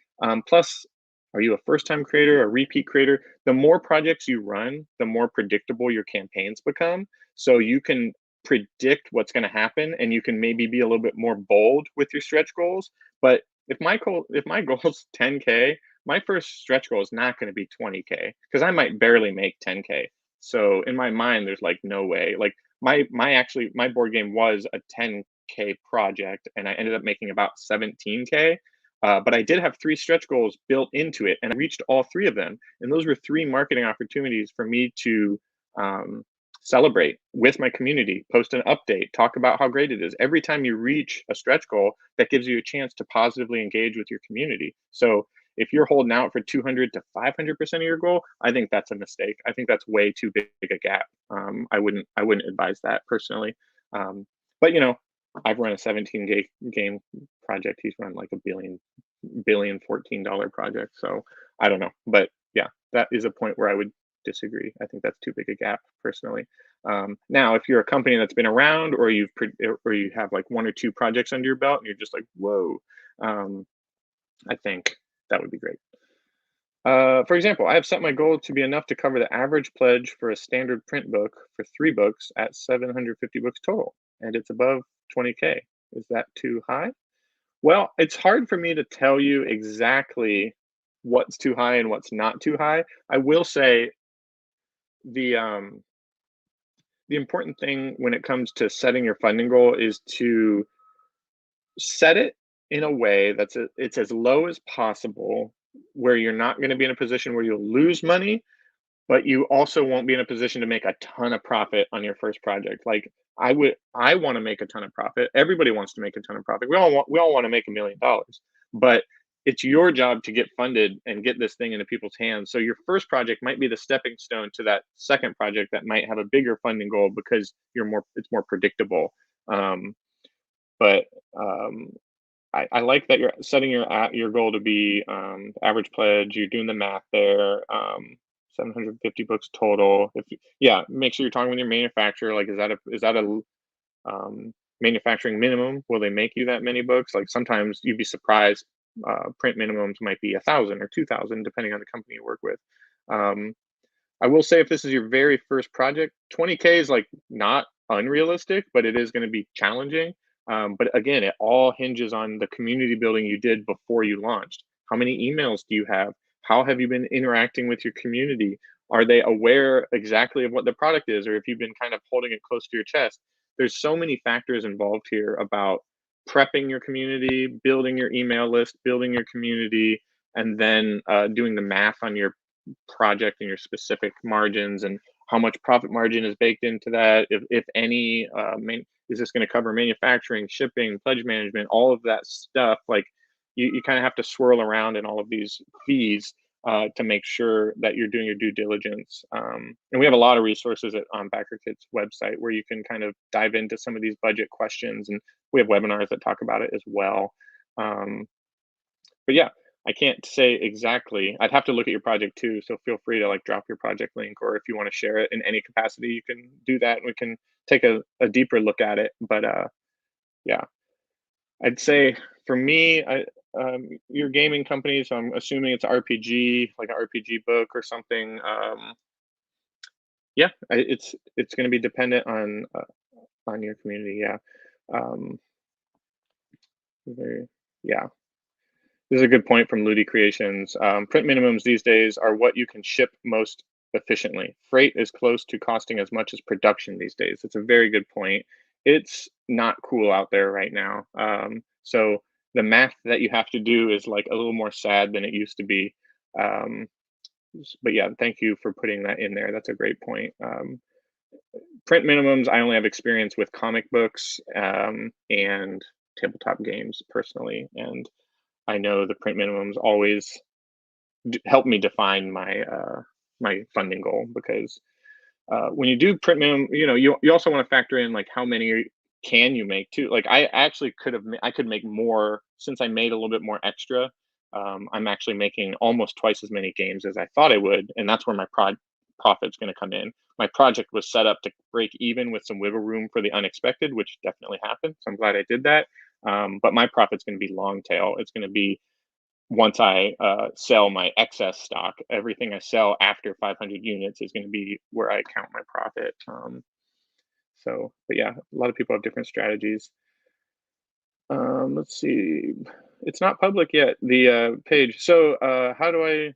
Plus, are you a first-time creator, a repeat creator? The more projects you run, the more predictable your campaigns become. So you can predict what's going to happen, and you can maybe be a little bit more bold with your stretch goals. But if my goal is 10K, my first stretch goal is not going to be 20K because I might barely make 10K. So in my mind, there's like no way. Like my board game was a 10K project, and I ended up making about 17K. But I did have 3 stretch goals built into it, and I reached all 3 of them. And those were 3 marketing opportunities for me to celebrate with my community, post an update, talk about how great it is. Every time you reach a stretch goal, that gives you a chance to positively engage with your community. So if you're holding out for 200 to 500% of your goal, I think that's a mistake. I think that's way too big a gap. I wouldn't advise that personally. But I've run a 17 game project. He's run like a billion $14 project. So I don't know, but yeah, that is a point where I would disagree. I think that's too big a gap personally. Now, if you're a company that's been around, or or you have like one or two projects under your belt, and you're just like, whoa, um, I think that would be great. For example, I have set my goal to be enough to cover the average pledge for a standard print book for 3 books at 750 books total, and it's above 20K. Is that too high? Well, it's hard for me to tell you exactly what's too high and what's not too high. I will say the um, the important thing when it comes to setting your funding goal is to set it in a way it's as low as possible, where you're not going to be in a position where you'll lose money, but you also won't be in a position to make a ton of profit on your first project. Like I want to make a ton of profit. Everybody wants to make a ton of profit. We all want to make $1 million, but it's your job to get funded and get this thing into people's hands. So your first project might be the stepping stone to that second project that might have a bigger funding goal, because it's more predictable. Um, but I like that you're setting your goal to be average pledge. You're doing the math there. 750 books total. Yeah, make sure you're talking with your manufacturer. Like, is that a manufacturing minimum? Will they make you that many books? Like, sometimes you'd be surprised. Print minimums might be 1,000 or 2,000, depending on the company you work with. Um, I will say, if this is your very first project, 20K is like not unrealistic, but it is going to be challenging. But again, it all hinges on the community building you did before you launched. How many emails do you have? How have you been interacting with your community? Are they aware exactly of what the product is, or if you've been kind of holding it close to your chest? There's so many factors involved here about prepping your community, building your email list, building your community, and then doing the math on your project and your specific margins, and how much profit margin is baked into that, if any. Is this going to cover manufacturing, shipping, pledge management, all of that stuff? Like, you kind of have to swirl around in all of these fees to make sure that you're doing your due diligence. And we have a lot of resources on BackerKit's website where you can kind of dive into some of these budget questions, and we have webinars that talk about it as well. Um, but yeah, I can't say exactly. I'd have to look at your project too, so feel free to like drop your project link, or if you want to share it in any capacity, you can do that, and we can take a deeper look at it. But yeah, I'd say for me, your gaming company, so I'm assuming it's RPG, like an RPG book or something. Yeah, it's going to be dependent on your community. Yeah, um, very, yeah. This is a good point from Ludi Creations. Print minimums these days are what you can ship most efficiently. Freight is close to costing as much as production these days. It's a very good point. It's not cool out there right now. So the math that you have to do is like a little more sad than it used to be. Um, but yeah, thank you for putting that in there. That's a great point. Print minimums, I only have experience with comic books and tabletop games personally, and I know the print minimums always help me define my funding goal, because when you do print minimum, you also want to factor in like how many can you make too. Like, I actually I could make more, since I made a little bit more extra. I'm actually making almost twice as many games as I thought I would, and that's where my profit's going to come in. My project was set up to break even with some wiggle room for the unexpected, which definitely happened. So I'm glad I did that. But my profit's going to be long tail. It's going to be once I sell my excess stock. Everything I sell after 500 units is going to be where I count my profit. But yeah, a lot of people have different strategies. Let's see. It's not public yet, the page. So how do I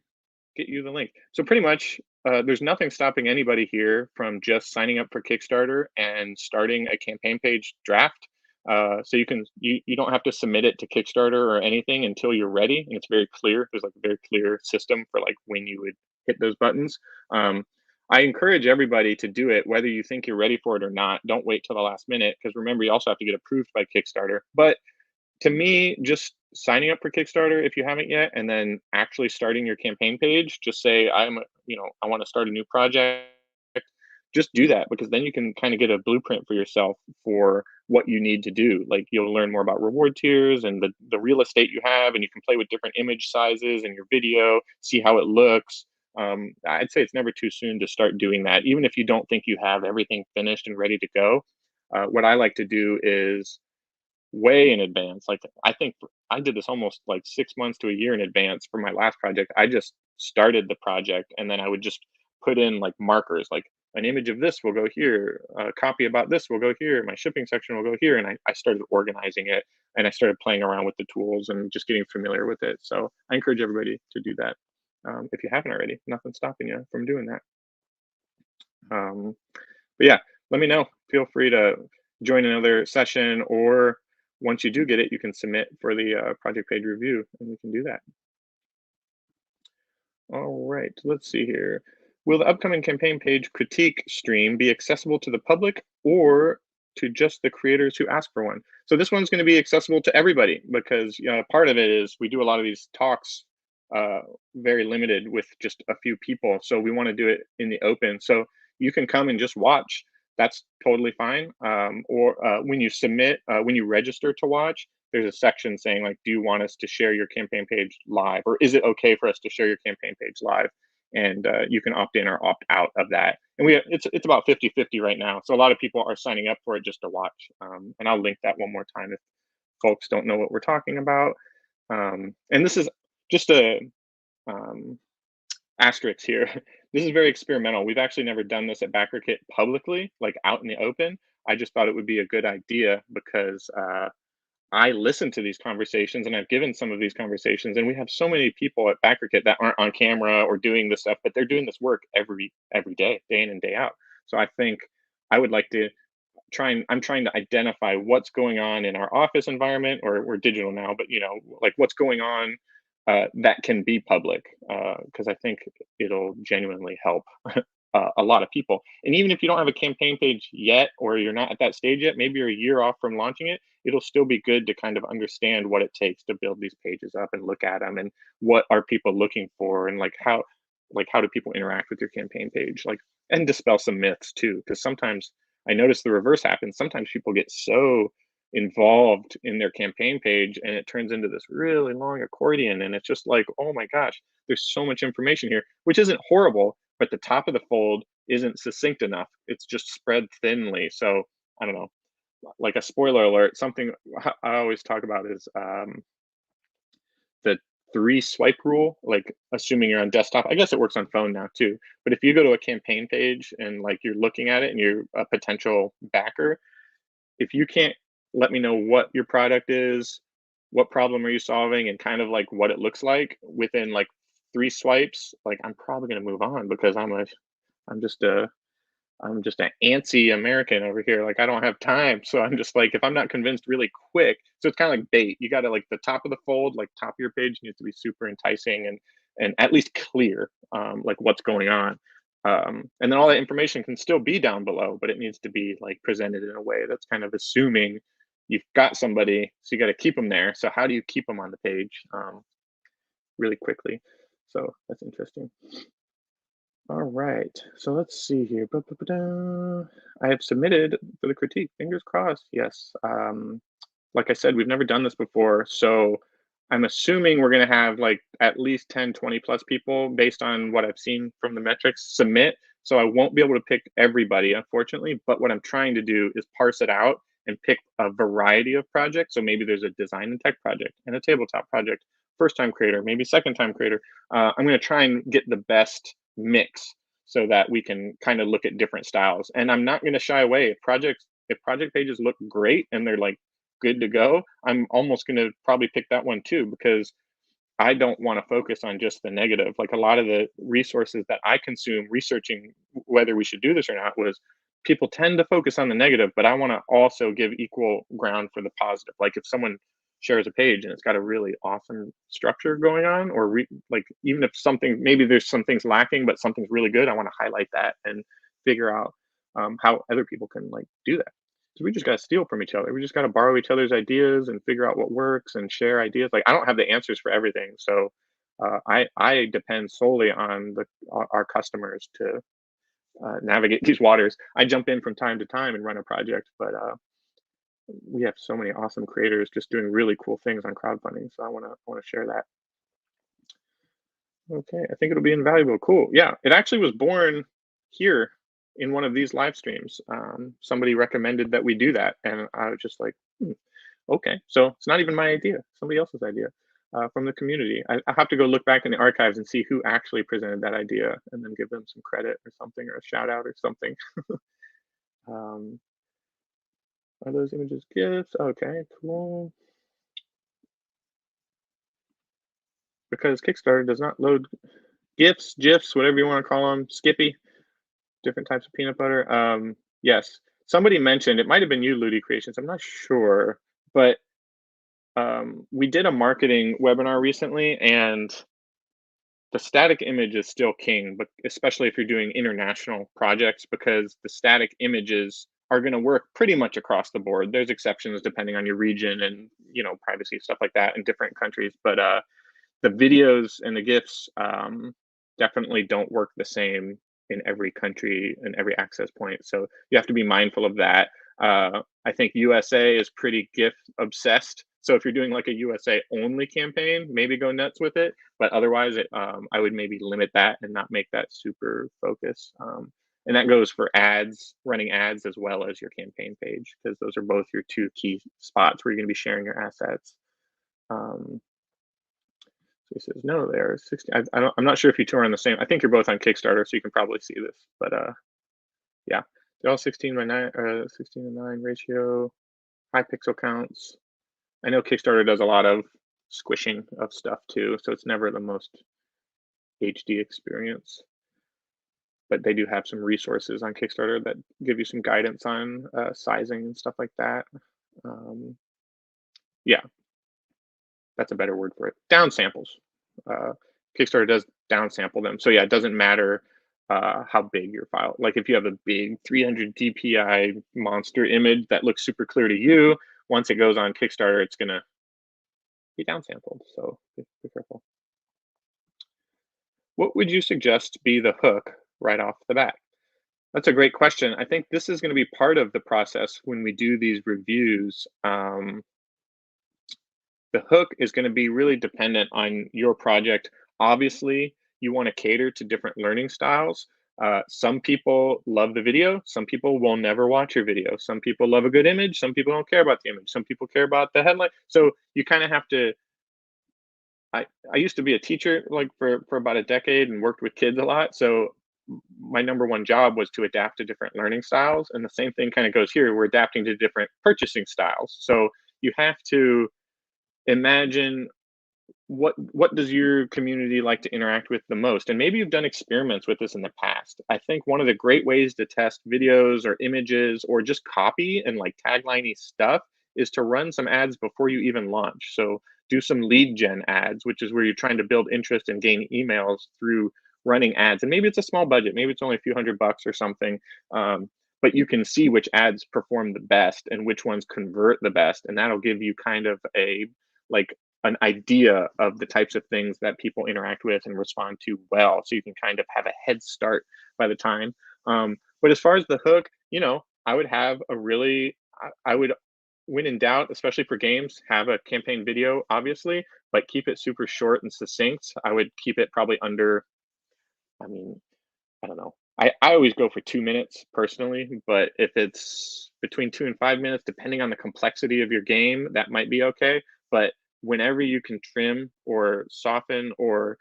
get you the link? So pretty much, there's nothing stopping anybody here from just signing up for Kickstarter and starting a campaign page draft. So you don't have to submit it to Kickstarter or anything until you're ready, and it's very clear. There's like a very clear system for like when you would hit those buttons. I encourage everybody to do it, whether you think you're ready for it or not. Don't wait till the last minute, because remember, you also have to get approved by Kickstarter. But to me, just signing up for Kickstarter if you haven't yet, and then actually starting your campaign page, just say, I want to start a new project. Just do that, because then you can kind of get a blueprint for yourself for what you need to do. Like, you'll learn more about reward tiers and the real estate you have, and you can play with different image sizes in your video, see how it looks. I'd say it's never too soon to start doing that, even if you don't think you have everything finished and ready to go. What I like to do is way in advance. Like I think I did this almost like 6 months to a year in advance for my last project. I just started the project and then I would just put in like markers, like an image of this will go here, a copy about this will go here, my shipping section will go here. And I started organizing it and I started playing around with the tools and just getting familiar with it. So I encourage everybody to do that. If you haven't already, nothing's stopping you from doing that. Um, but yeah, let me know. Feel free to join another session, or once you do get it, you can submit for the project page review, and we can do that. All right, let's see here. Will the upcoming campaign page critique stream be accessible to the public or to just the creators who ask for one? So this one's going to be accessible to everybody because part of it is we do a lot of these talks uh, very limited with just a few people. So we want to do it in the open. So you can come and just watch. That's totally fine. Or when you submit, when you register to watch, there's a section saying like, do you want us to share your campaign page live, or is it okay for us to share your campaign page live? And you can opt in or opt out of that. And it's about 50-50 right now. So a lot of people are signing up for it just to watch. And I'll link that one more time if folks don't know what we're talking about. And this is just a um, asterisk here. This is very experimental. We've actually never done this at BackerKit publicly, like out in the open. I just thought it would be a good idea because I listen to these conversations and I've given some of these conversations, and we have so many people at BackerKit that aren't on camera or doing this stuff, but they're doing this work every day in and day out. So I think I would like to I'm trying to identify what's going on in our office environment, or we're digital now, but like what's going on that can be public, because I think it'll genuinely help a lot of people. And even if you don't have a campaign page yet, or you're not at that stage yet, maybe you're a year off from launching it, it'll still be good to kind of understand what it takes to build these pages up and look at them and what are people looking for, and like how do people interact with your campaign page, like, and dispel some myths too, because sometimes I notice the reverse happens. Sometimes people get so involved in their campaign page and it turns into this really long accordion, and it's just like, oh my gosh, there's so much information here, which isn't horrible, but the top of the fold isn't succinct enough. It's just spread thinly. So I don't know, like a spoiler alert, something I always talk about is the three swipe rule, like assuming you're on desktop. I guess it works on phone now too. But if you go to a campaign page and like you're looking at it and you're a potential backer, if you can't let me know what your product is, what problem are you solving, and kind of like what it looks like within like three swipes, like I'm probably gonna move on because I'm just a I'm just an antsy American over here. Like I don't have time. So I'm just like, if I'm not convinced really quick, so it's kind of like bait. You got to like the top of the fold, like top of your page needs to be super enticing and at least clear, like what's going on. And then all that information can still be down below, but it needs to be like presented in a way that's kind of assuming you've got somebody. So you got to keep them there. So how do you keep them on the page really quickly? So that's interesting. All right, so let's see here. I have submitted for the critique. Fingers crossed. Yes. Like I said, we've never done this before, so I'm assuming we're going to have like at least 10, 20 plus people based on what I've seen from the metrics submit. So I won't be able to pick everybody, unfortunately. But what I'm trying to do is parse it out and pick a variety of projects. So maybe there's a design and tech project and a tabletop project, first time creator, maybe second time creator. I'm going to try and get the best mix so that we can kind of look at different styles. And I'm not going to shy away if project pages look great and they're like good to go, I'm almost going to probably pick that one too, because I don't want to focus on just the negative. Like a lot of the resources that I consume researching whether we should do this or not was people tend to focus on the negative, but I want to also give equal ground for the positive. Like if someone shares a page and it's got a really awesome structure going on, or like even if something, maybe there's some things lacking, but something's really good, I want to highlight that and figure out how other people can like do that. So we just got to steal from each other. We just got to borrow each other's ideas and figure out what works and share ideas. Like I don't have the answers for everything, so I depend solely on our customers to navigate these waters. I jump in from time to time and run a project, but we have so many awesome creators just doing really cool things on crowdfunding. So I want to share that. Okay, I think it'll be invaluable. Cool. Yeah, it actually was born here in one of these live streams. Somebody recommended that we do that, and I was just like, "Hmm, okay." So it's not even my idea; somebody else's idea from the community. I have to go look back in the archives and see who actually presented that idea, and then give them some credit or something, or a shout out or something. Um, are those images GIFs? Okay, cool. Because Kickstarter does not load GIFs, GIFs, whatever you want to call them, Skippy. Different types of peanut butter. Yes, somebody mentioned it might have been you, Ludi Creations. I'm not sure, but we did a marketing webinar recently, and the static image is still king, but especially if you're doing international projects, because the static images are going to work pretty much across the board. There's exceptions depending on your region and privacy stuff like that in different countries, but the videos and the GIFs definitely don't work the same in every country and every access point. So you have to be mindful of that. I think USA is pretty GIF obsessed. So if you're doing like a USA only campaign, maybe go nuts with it. But otherwise, I would maybe limit that and not make that super focus. And that goes for ads, running ads, as well as your campaign page, because those are both your two key spots where you're going to be sharing your assets. Um, so he says, no, they're 16. I'm not sure if you two are on the same. I think you're both on Kickstarter, so you can probably see this. But yeah, they're all 16:9, 16:9 ratio, high pixel counts. I know Kickstarter does a lot of squishing of stuff too, so it's never the most HD experience. But they do have some resources on Kickstarter that give you some guidance on sizing and stuff like that. Um, yeah, that's a better word for it. Down samples. Uh, Kickstarter does down sample them. So yeah, it doesn't matter how big your file. Like if you have a big 300 DPI monster image that looks super clear to you, once it goes on Kickstarter, it's gonna be down sampled. So be careful. What would you suggest be the hook right off the bat? That's a great question. I think this is going to be part of the process when we do these reviews. The hook is going to be really dependent on your project. Obviously, you want to cater to different learning styles. Some people love the video. Some people will never watch your video. Some people love a good image. Some people don't care about the image. Some people care about the headline. So you kind of have to. I used to be a teacher like for about a decade and worked with kids a lot. So my number one job was to adapt to different learning styles. And the same thing kind of goes here. We're adapting to different purchasing styles. So you have to imagine what does your community like to interact with the most, and maybe you've done experiments with this in the past. I think one of the great ways to test videos or images or just copy and like tagliney stuff is to run some ads before you even launch. So do some lead gen ads, which is where you're trying to build interest and gain emails through running ads. And maybe it's a small budget, maybe it's only a few $100 or something, but you can see which ads perform the best and which ones convert the best, and that'll give you kind of a like an idea of the types of things that people interact with and respond to well. So you can kind of have a head start by the time. But as far as the hook, I would have a really, I would, when in doubt, especially for games, have a campaign video, obviously, but keep it super short and succinct. I would keep it probably under, I mean, I don't know. I always go for 2 minutes personally, but if it's between 2 and 5 minutes, depending on the complexity of your game, that might be okay. But whenever you can trim or soften, or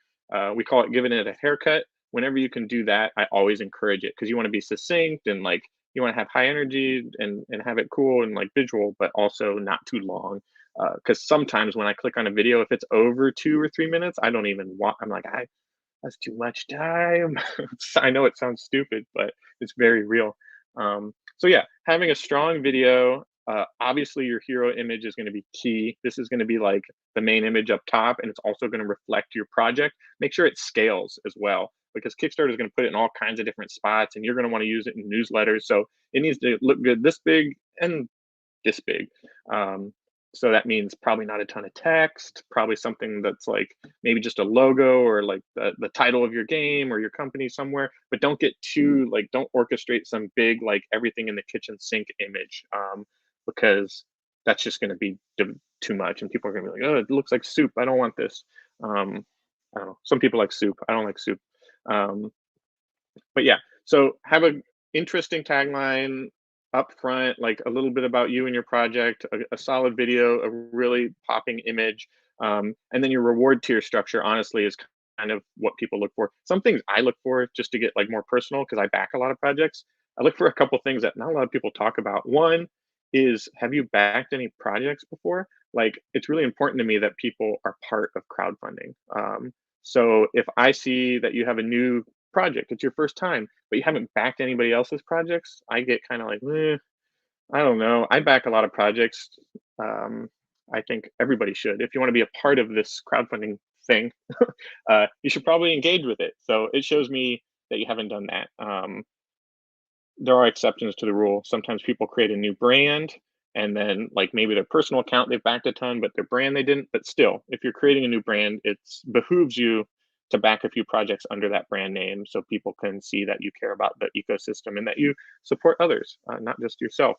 we call it giving it a haircut, whenever you can do that, I always encourage it, because you want to be succinct and like you want to have high energy and have it cool and like visual, but also not too long. Because sometimes when I click on a video, if it's over 2 or 3 minutes, I don't even want. I'm like, that's too much time. I know it sounds stupid, but it's very real. So yeah, having a strong video. Obviously, your hero image is going to be key. This is going to be like the main image up top, and it's also going to reflect your project. Make sure it scales as well, because Kickstarter is going to put it in all kinds of different spots, and you're going to want to use it in newsletters. So it needs to look good this big and this big. Um, so that means probably not a ton of text, probably something that's like maybe just a logo or like the title of your game or your company somewhere, but don't get too like, don't orchestrate some big, like everything in the kitchen sink image, because that's just going to be too much. And people are going to be like, oh, it looks like soup. I don't want this. Um, I don't know. Some people like soup. I don't like soup. Um, but yeah, so have a interesting tagline up front, like a little bit about you and your project, a solid video, a really popping image, and then your reward tier structure. Honestly, is kind of what people look for. Some things I look for just to get like more personal because I back a lot of projects. I look for a couple things that not a lot of people talk about. One is, have you backed any projects before? Like, it's really important to me that people are part of crowdfunding. So if I see that you have a new project, it's your first time, but you haven't backed anybody else's projects, I get kind of like, I don't know. I back a lot of projects. Um, I think everybody should. If you want to be a part of this crowdfunding thing, you should probably engage with it. So it shows me that you haven't done that. There are exceptions to the rule. Sometimes people create a new brand and then like maybe their personal account they've backed a ton, but their brand they didn't. But still, if you're creating a new brand, it behooves you to back a few projects under that brand name so people can see that you care about the ecosystem and that you support others, not just yourself.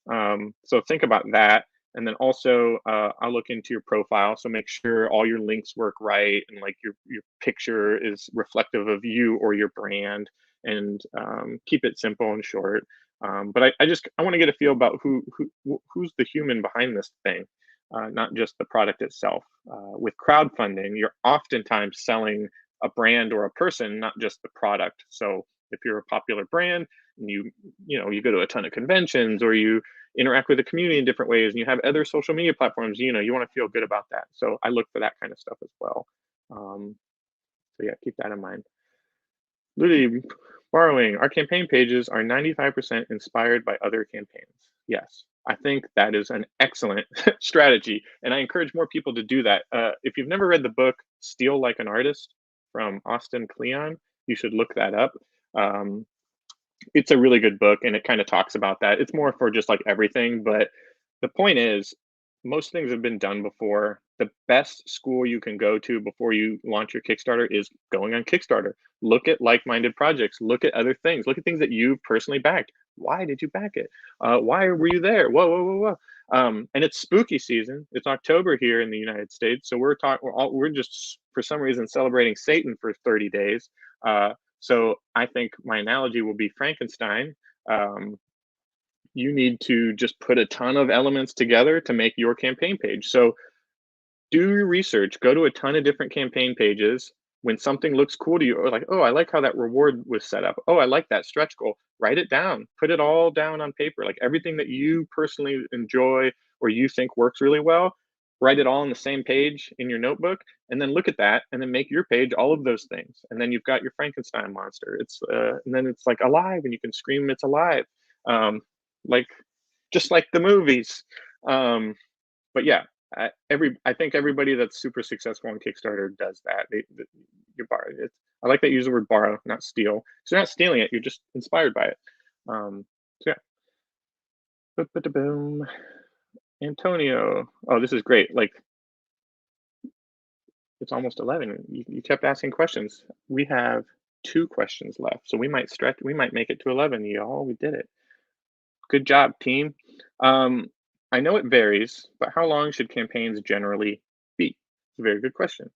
So think about that. And then also, I'll look into your profile. So make sure all your links work right and like your picture is reflective of you or your brand, and keep it simple and short. But I want to get a feel about who's the human behind this thing, not just the product itself. With crowdfunding, you're oftentimes selling a brand or a person, not just the product. So if you're a popular brand and you go to a ton of conventions or you interact with the community in different ways and you have other social media platforms, you want to feel good about that. So I look for that kind of stuff as well. Um, so yeah, keep that in mind. Literally borrowing, our campaign pages are 95% inspired by other campaigns. Yes, I think that is an excellent strategy. And I encourage more people to do that. If you've never read the book Steal Like an Artist from Austin Kleon, you should look that up. Um, it's a really good book and it kind of talks about that. It's more for just like everything, but the point is most things have been done before. The best school you can go to before you launch your Kickstarter is going on Kickstarter. Look at like-minded projects, look at other things, look at things that you personally backed. Why did you back it? Why were you there? Whoa, whoa, whoa, whoa. And it's spooky season. It's October here in the United States, so we're just for some reason celebrating Satan for 30 days. So I think my analogy will be Frankenstein. Um, you need to just put a ton of elements together to make your campaign page. So do your research, go to a ton of different campaign pages. When something looks cool to you, or like, oh, I like how that reward was set up. Oh, I like that stretch goal. Write it down, put it all down on paper, like everything that you personally enjoy or you think works really well. Write it all on the same page in your notebook, and then look at that, and then make your page all of those things. And then you've got your Frankenstein monster. And then it's like alive, and you can scream it's alive, like just like the movies. But yeah, I think everybody that's super successful on Kickstarter does that. You borrow it. I like that you use the word borrow, not steal. So you're not stealing it. You're just inspired by it. So yeah. Boom. Antonio. Oh, this is great. Like it's almost 11. You kept asking questions. We have 2 questions left, so we might stretch. We might make it to 11, y'all. We did it. Good job, team. Um, I know it varies, but how long should campaigns generally be? It's a very good question.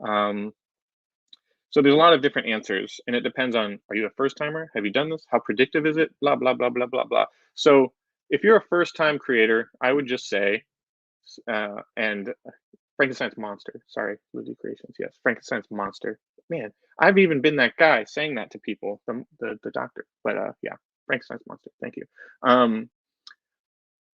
Um, so there's a lot of different answers, and it depends on, are you a first timer? Have you done this? How predictive is it? Blah, blah, blah, blah, blah, blah. So if you're a first time creator, I would just say, and Frankenstein's Monster. Sorry, Lizzie Creations. Yes, Frankenstein's Monster. Man, I've even been that guy saying that to people, the doctor. But yeah, Frankenstein's Monster. Thank you. Um,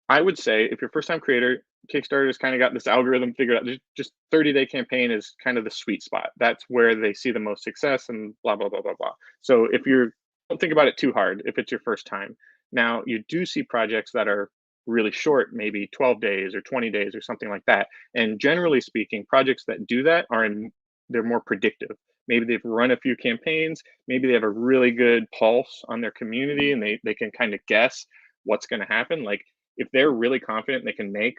I would say if you're a first time creator, Kickstarter's kind of got this algorithm figured out. Just 30-day campaign is kind of the sweet spot. That's where they see the most success and blah, blah, blah, blah, blah. So if you're, don't think about it too hard if it's your first time. Now, you do see projects that are really short, maybe 12 days or 20 days or something like that. And generally speaking, projects that do that they're more predictive. Maybe they've run a few campaigns, maybe they have a really good pulse on their community and they can kind of guess what's going to happen. Like if they're really confident they can make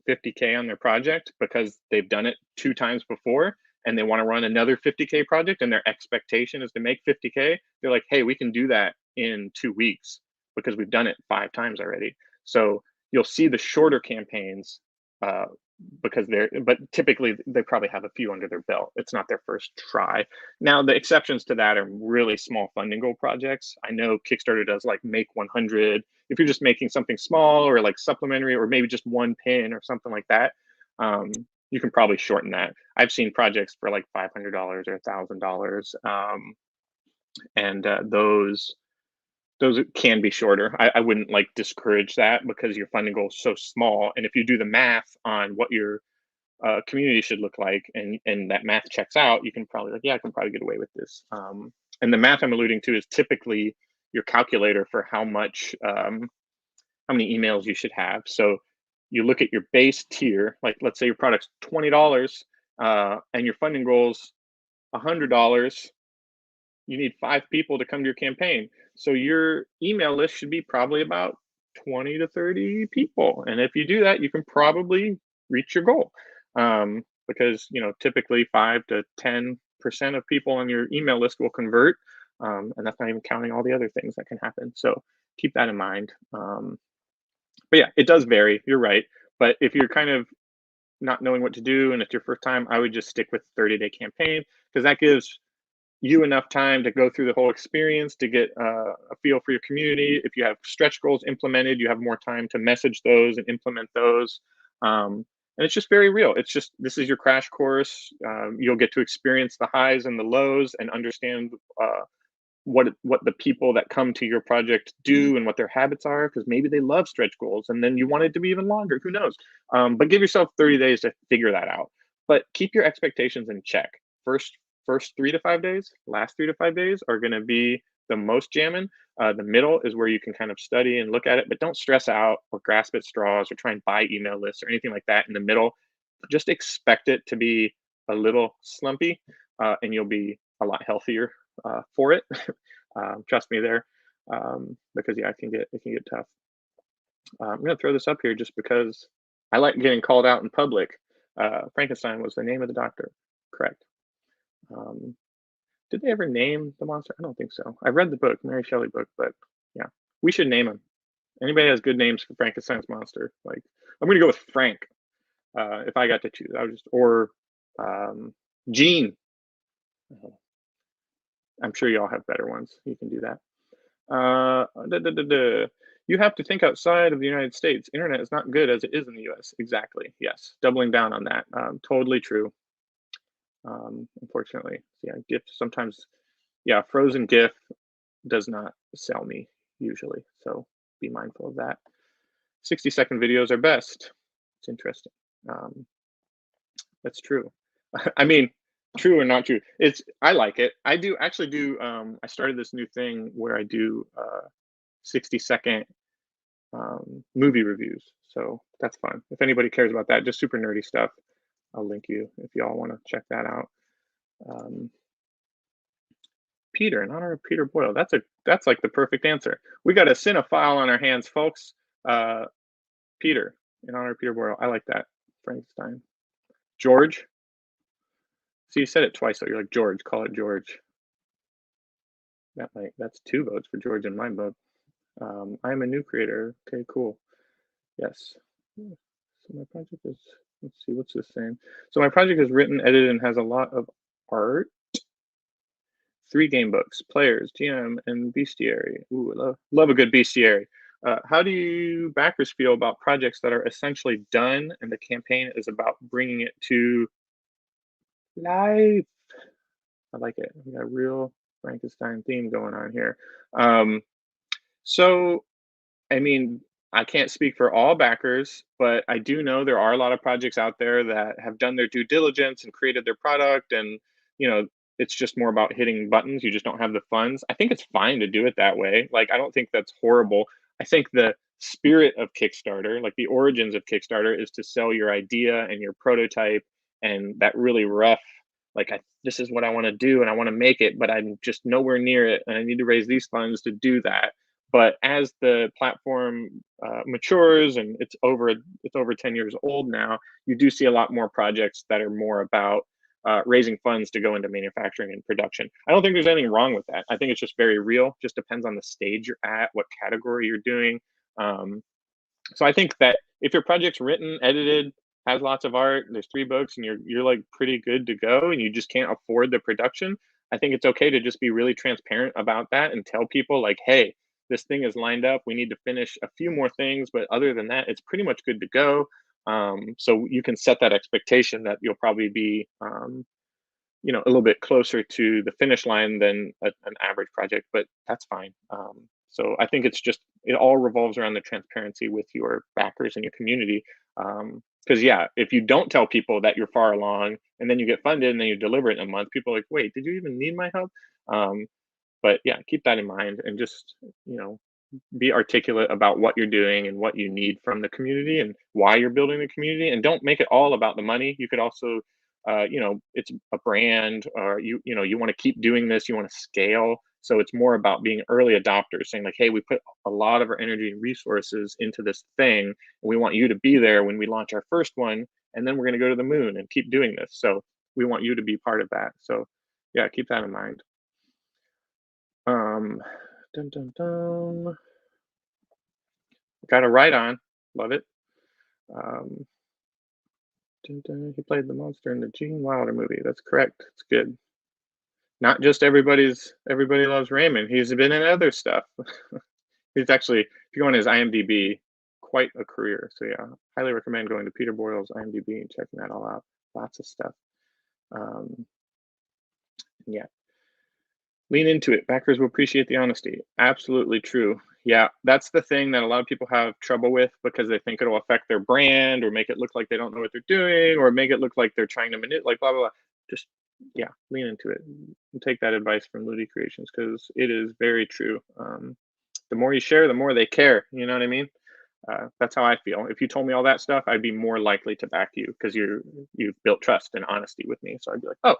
50K on their project because they've done it 2 times before and they want to run another 50K project and their expectation is to make 50K, they're like, hey, we can do that in 2 weeks because we've done it 5 times already. So you'll see the shorter campaigns because but typically they probably have a few under their belt. It's not their first try. Now, the exceptions to that are really small funding goal projects. I know Kickstarter does like make 100. If you're just making something small or like supplementary or maybe just one pin or something like that, you can probably shorten that. I've seen projects for like $500 or $1,000, and those can be shorter. I wouldn't like discourage that because your funding goal is so small. And if you do the math on what your community should look like, and that math checks out, you can probably like, yeah, I can probably get away with this. And the math I'm alluding to is typically your calculator for how many emails you should have. So you look at your base tier, like let's say your product's $20, and your funding goal's $100. You need 5 people to come to your campaign. So your email list should be probably about 20 to 30 people. And if you do that, you can probably reach your goal. Because, typically 5 to 10% of people on your email list will convert. And that's not even counting all the other things that can happen. So keep that in mind. But yeah, it does vary. You're right. But if you're kind of not knowing what to do and it's your first time, I would just stick with 30-day campaign, because that gives you enough time to go through the whole experience to get a feel for your community. If you have stretch goals implemented, you have more time to message those and implement those. And it's just very real. It's just, this is your crash course. You'll get to experience the highs and the lows and understand what the people that come to your project do and what their habits are, because maybe they love stretch goals and then you want it to be even longer. Who knows? But give yourself 30 days to figure that out. But keep your expectations in check. First 3 to 5 days, last 3 to 5 days are going to be the most jamming. The middle is where you can kind of study and look at it, but don't stress out or grasp at straws or try and buy email lists or anything like that in the middle. Just expect it to be a little slumpy, and you'll be a lot healthier for it. Trust me there, because yeah, it can get tough. I'm going to throw this up here just because I like getting called out in public. Frankenstein was the name of the doctor, correct? Did they ever name the monster? I don't think so. I've read the book, Mary Shelley book, but yeah, we should name him. Anybody has good names for Frankenstein's monster? Like, I'm gonna go with Frank. If I got to choose, I would or Gene. I'm sure you all have better ones. You can do that. You have to think outside of the United States. Internet is not good as it is in the US. Exactly. Yes. Doubling down on that. Totally true. Unfortunately, yeah, GIF sometimes, yeah, frozen GIF does not sell me usually, so be mindful of that. 60-second videos are best. It's interesting. That's true. I mean, true or not true, I like it. I started this new thing where I do 60-second movie reviews, so that's fun. If anybody cares about that, just super nerdy stuff, I'll link you if y'all want to check that out. Peter, in honor of Peter Boyle. That's like the perfect answer. We got a cinephile on our hands, folks. Peter, in honor of Peter Boyle. I like that. Frankenstein. George. See, you said it twice, so you're like George. Call it George. That's 2 votes for George in my book. I am a new creator. Okay, cool. Yes. So my project is. Let's see, what's this saying? So my project is written, edited, and has a lot of art. 3 game books, players, GM, and bestiary. Ooh, love a good bestiary. How do you backers feel about projects that are essentially done and the campaign is about bringing it to life? I like it. We got a real Frankenstein theme going on here. So, I mean, I can't speak for all backers, but I do know there are a lot of projects out there that have done their due diligence and created their product, and it's just more about hitting buttons. You just don't have the funds. I think it's fine to do it that way. Like, I don't think that's horrible. I think the spirit of Kickstarter, like the origins of Kickstarter, is to sell your idea and your prototype and that really rough, like, this is what I want to do and I want to make it, but I'm just nowhere near it and I need to raise these funds to do that. But as the platform matures and it's over 10 years old now, you do see a lot more projects that are more about raising funds to go into manufacturing and production. I don't think there's anything wrong with that. I think it's just very real. Just depends on the stage you're at, what category you're doing. So I think that if your project's written, edited, has lots of art, there's 3 books, and you're, like, pretty good to go, and you just can't afford the production, I think it's okay to just be really transparent about that and tell people, like, "Hey, this thing is lined up, we need to finish a few more things, but other than that, it's pretty much good to go." So you can set that expectation that you'll probably be, a little bit closer to the finish line than an average project, but that's fine. So I think it all revolves around the transparency with your backers and your community. Because yeah, if you don't tell people that you're far along and then you get funded and then you deliver it in a month, people are like, wait, did you even need my help? Um, but yeah, keep that in mind and just you know be articulate about what you're doing and what you need from the community and why you're building the community, and don't make it all about the money. You could also it's a brand, or you want to keep doing this, you want to scale, so it's more about being early adopters, saying like, hey, we put a lot of our energy and resources into this thing, and we want you to be there when we launch our first one, and then we're going to go to the moon and keep doing this, so we want you to be part of that. So yeah, keep that in mind. um dun, dun, dun. Got a right on. Love it. Um, dun, dun, he played the monster in the Gene Wilder movie. That's correct. It's good. Not just Everybody Loves Raymond. He's been in other stuff. He's actually, if you go on his IMDb, quite a career. So yeah, highly recommend going to Peterborough's IMDb and checking that all out. Lots of stuff. Um, yeah, lean into it. Backers will appreciate the honesty. Absolutely true. Yeah, that's the thing that a lot of people have trouble with because they think it'll affect their brand or make it look like they don't know what they're doing or make it look like they're trying to manipulate, like blah blah blah. Just yeah, lean into it and take that advice from Ludi Creations because it is very true. The more you share, the more they care. You know what I mean? That's how I feel. If you told me all that stuff, I'd be more likely to back you because you've built trust and honesty with me. So I'd be like, oh,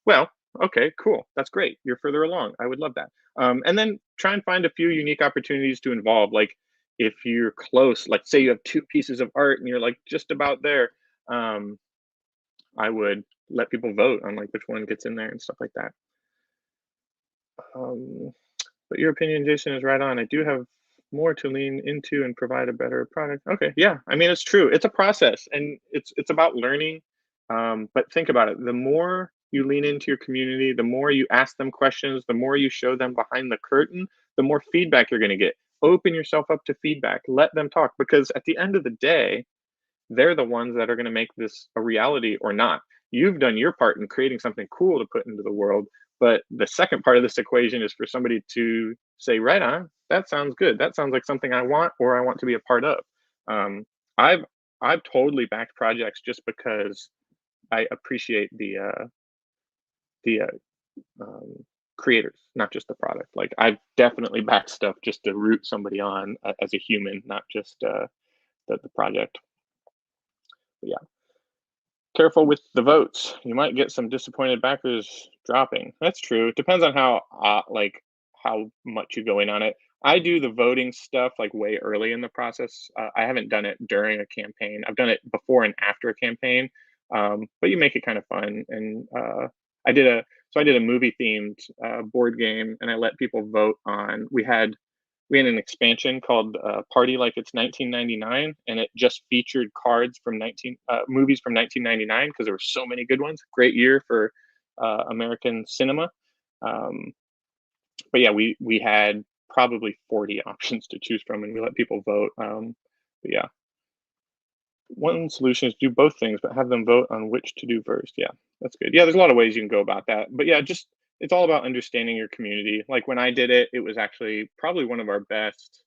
well, okay, cool. That's great. You're further along. I would love that. And then try and find a few unique opportunities to involve. Like if you're close, like say you have 2 pieces of art and you're like just about there, um, I would let people vote on like which one gets in there and stuff like that. Um, but your opinion, Jason, is right on. I do have more to lean into and provide a better product. Okay, yeah. I mean, it's true. It's a process, and it's about learning. But think about it. The more you lean into your community, the more you ask them questions, the more you show them behind the curtain, the more feedback you're going to get. Open yourself up to feedback. Let them talk, because at the end of the day, they're the ones that are going to make this a reality or not. You've done your part in creating something cool to put into the world, but the second part of this equation is for somebody to say, right on, that sounds good. That sounds like something I want or I want to be a part of. Um, I've I've totally backed projects just because I appreciate the um, creators, not just the product. Like I've definitely backed stuff just to root somebody on as a human, not just the project. But yeah. Careful with the votes. You might get some disappointed backers dropping. That's true. It depends on how much you go in on it. I do the voting stuff like way early in the process. I haven't done it during a campaign. I've done it before and after a campaign, but you make it kind of fun. And I did a I did a movie themed board game, and I let people vote on. We had an expansion called Party Like It's 1999, and it just featured cards from 19 movies from 1999 because there were so many good ones. Great year for American cinema. Um, but yeah, we had probably 40 options to choose from, and we let people vote. But yeah, one solution is do both things, but have them vote on which to do first. Yeah, that's good. Yeah, there's a lot of ways you can go about that. But yeah, just it's all about understanding your community. Like when I did it, it was actually probably one of our best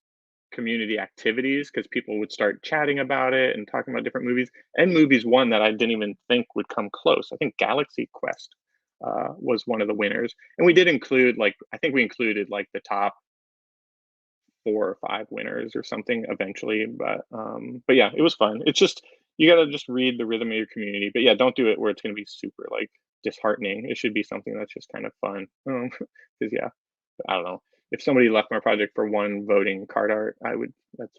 community activities because people would start chatting about it and talking about different movies. And movies one that I didn't even think would come close. I think Galaxy Quest was one of the winners, and we did include like I think we included like the top 4 or 5 winners or something eventually. But yeah, it was fun. It's just you got to just read the rhythm of your community. But yeah, don't do it where it's going to be super like disheartening. It should be something that's just kind of fun. Because yeah, I don't know. If somebody left my project for one voting card art, I would. That's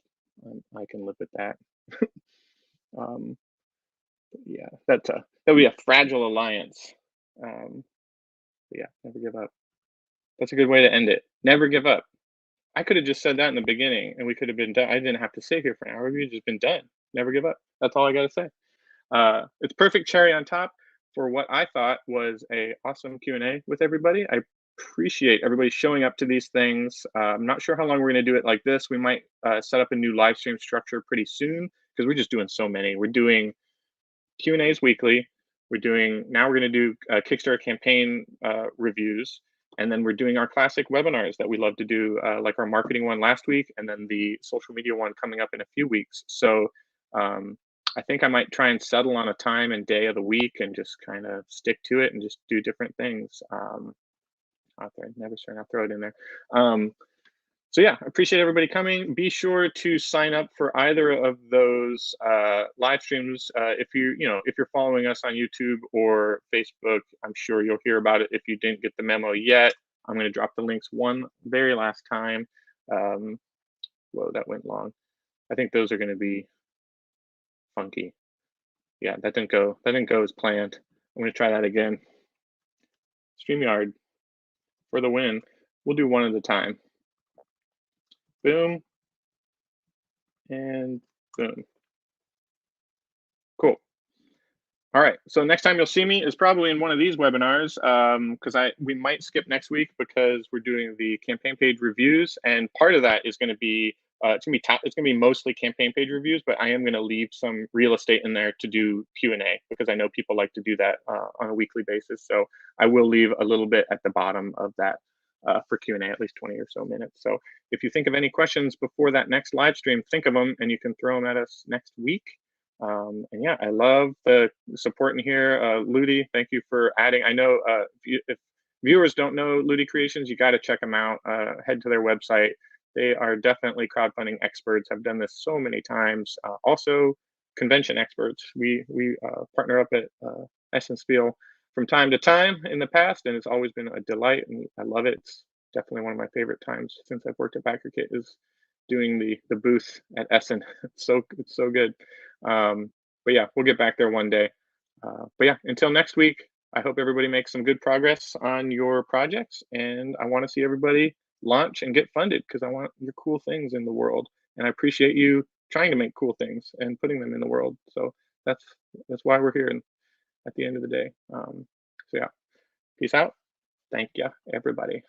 I can live with that. um, yeah, that would be a fragile alliance. Um, but yeah, never give up. That's a good way to end it. Never give up. I could have just said that in the beginning, and we could have been done. I didn't have to sit here for an hour. We could just been done. Never give up. That's all I got to say. It's perfect cherry on top for what I thought was a awesome Q&A with everybody. I appreciate everybody showing up to these things. I'm not sure how long we're going to do it like this. We might set up a new live stream structure pretty soon because we're just doing so many. We're doing Q&As weekly. We're going to do Kickstarter campaign reviews, and then we're doing our classic webinars that we love to do, like our marketing one last week, and then the social media one coming up in a few weeks. So I think I might try and settle on a time and day of the week and just kind of stick to it and just do different things. Out there, never sure, I'll throw it in there. So yeah, appreciate everybody coming. Be sure to sign up for either of those live streams. If if you're following us on YouTube or Facebook, I'm sure you'll hear about it. If you didn't get the memo yet, I'm going to drop the links one very last time. Whoa, that went long. I think those are going to be funky. Yeah, that didn't go. That didn't go as planned. I'm going to try that again. StreamYard for the win. We'll do one at a time. Boom. And boom. Cool. All right. So next time you'll see me is probably in one of these webinars, because we might skip next week because we're doing the campaign page reviews, and part of that is going to be it's going to be mostly campaign page reviews, but I am going to leave some real estate in there to do Q&A because I know people like to do that on a weekly basis. So I will leave a little bit at the bottom of that for Q&A, at least 20 or so minutes. So if you think of any questions before that next live stream, think of them and you can throw them at us next week. And yeah, I love the support in here. Ludi, thank you for adding. I know if viewers don't know Ludi Creations, you got to check them out. Head to their website. They are definitely crowdfunding experts. Have done this so many times. Also, convention experts. We partner up at Essenspiel from time to time in the past, and it's always been a delight, and I love it. It's definitely one of my favorite times since I've worked at BackerKit is doing the booth at Essen. It's so good. But yeah, we'll get back there one day. But yeah, until next week, I hope everybody makes some good progress on your projects, and I want to see everybody launch and get funded because I want your cool things in the world, and I appreciate you trying to make cool things and putting them in the world. So that's why we're here. And at the end of the day, so yeah, peace out. Thank you, everybody.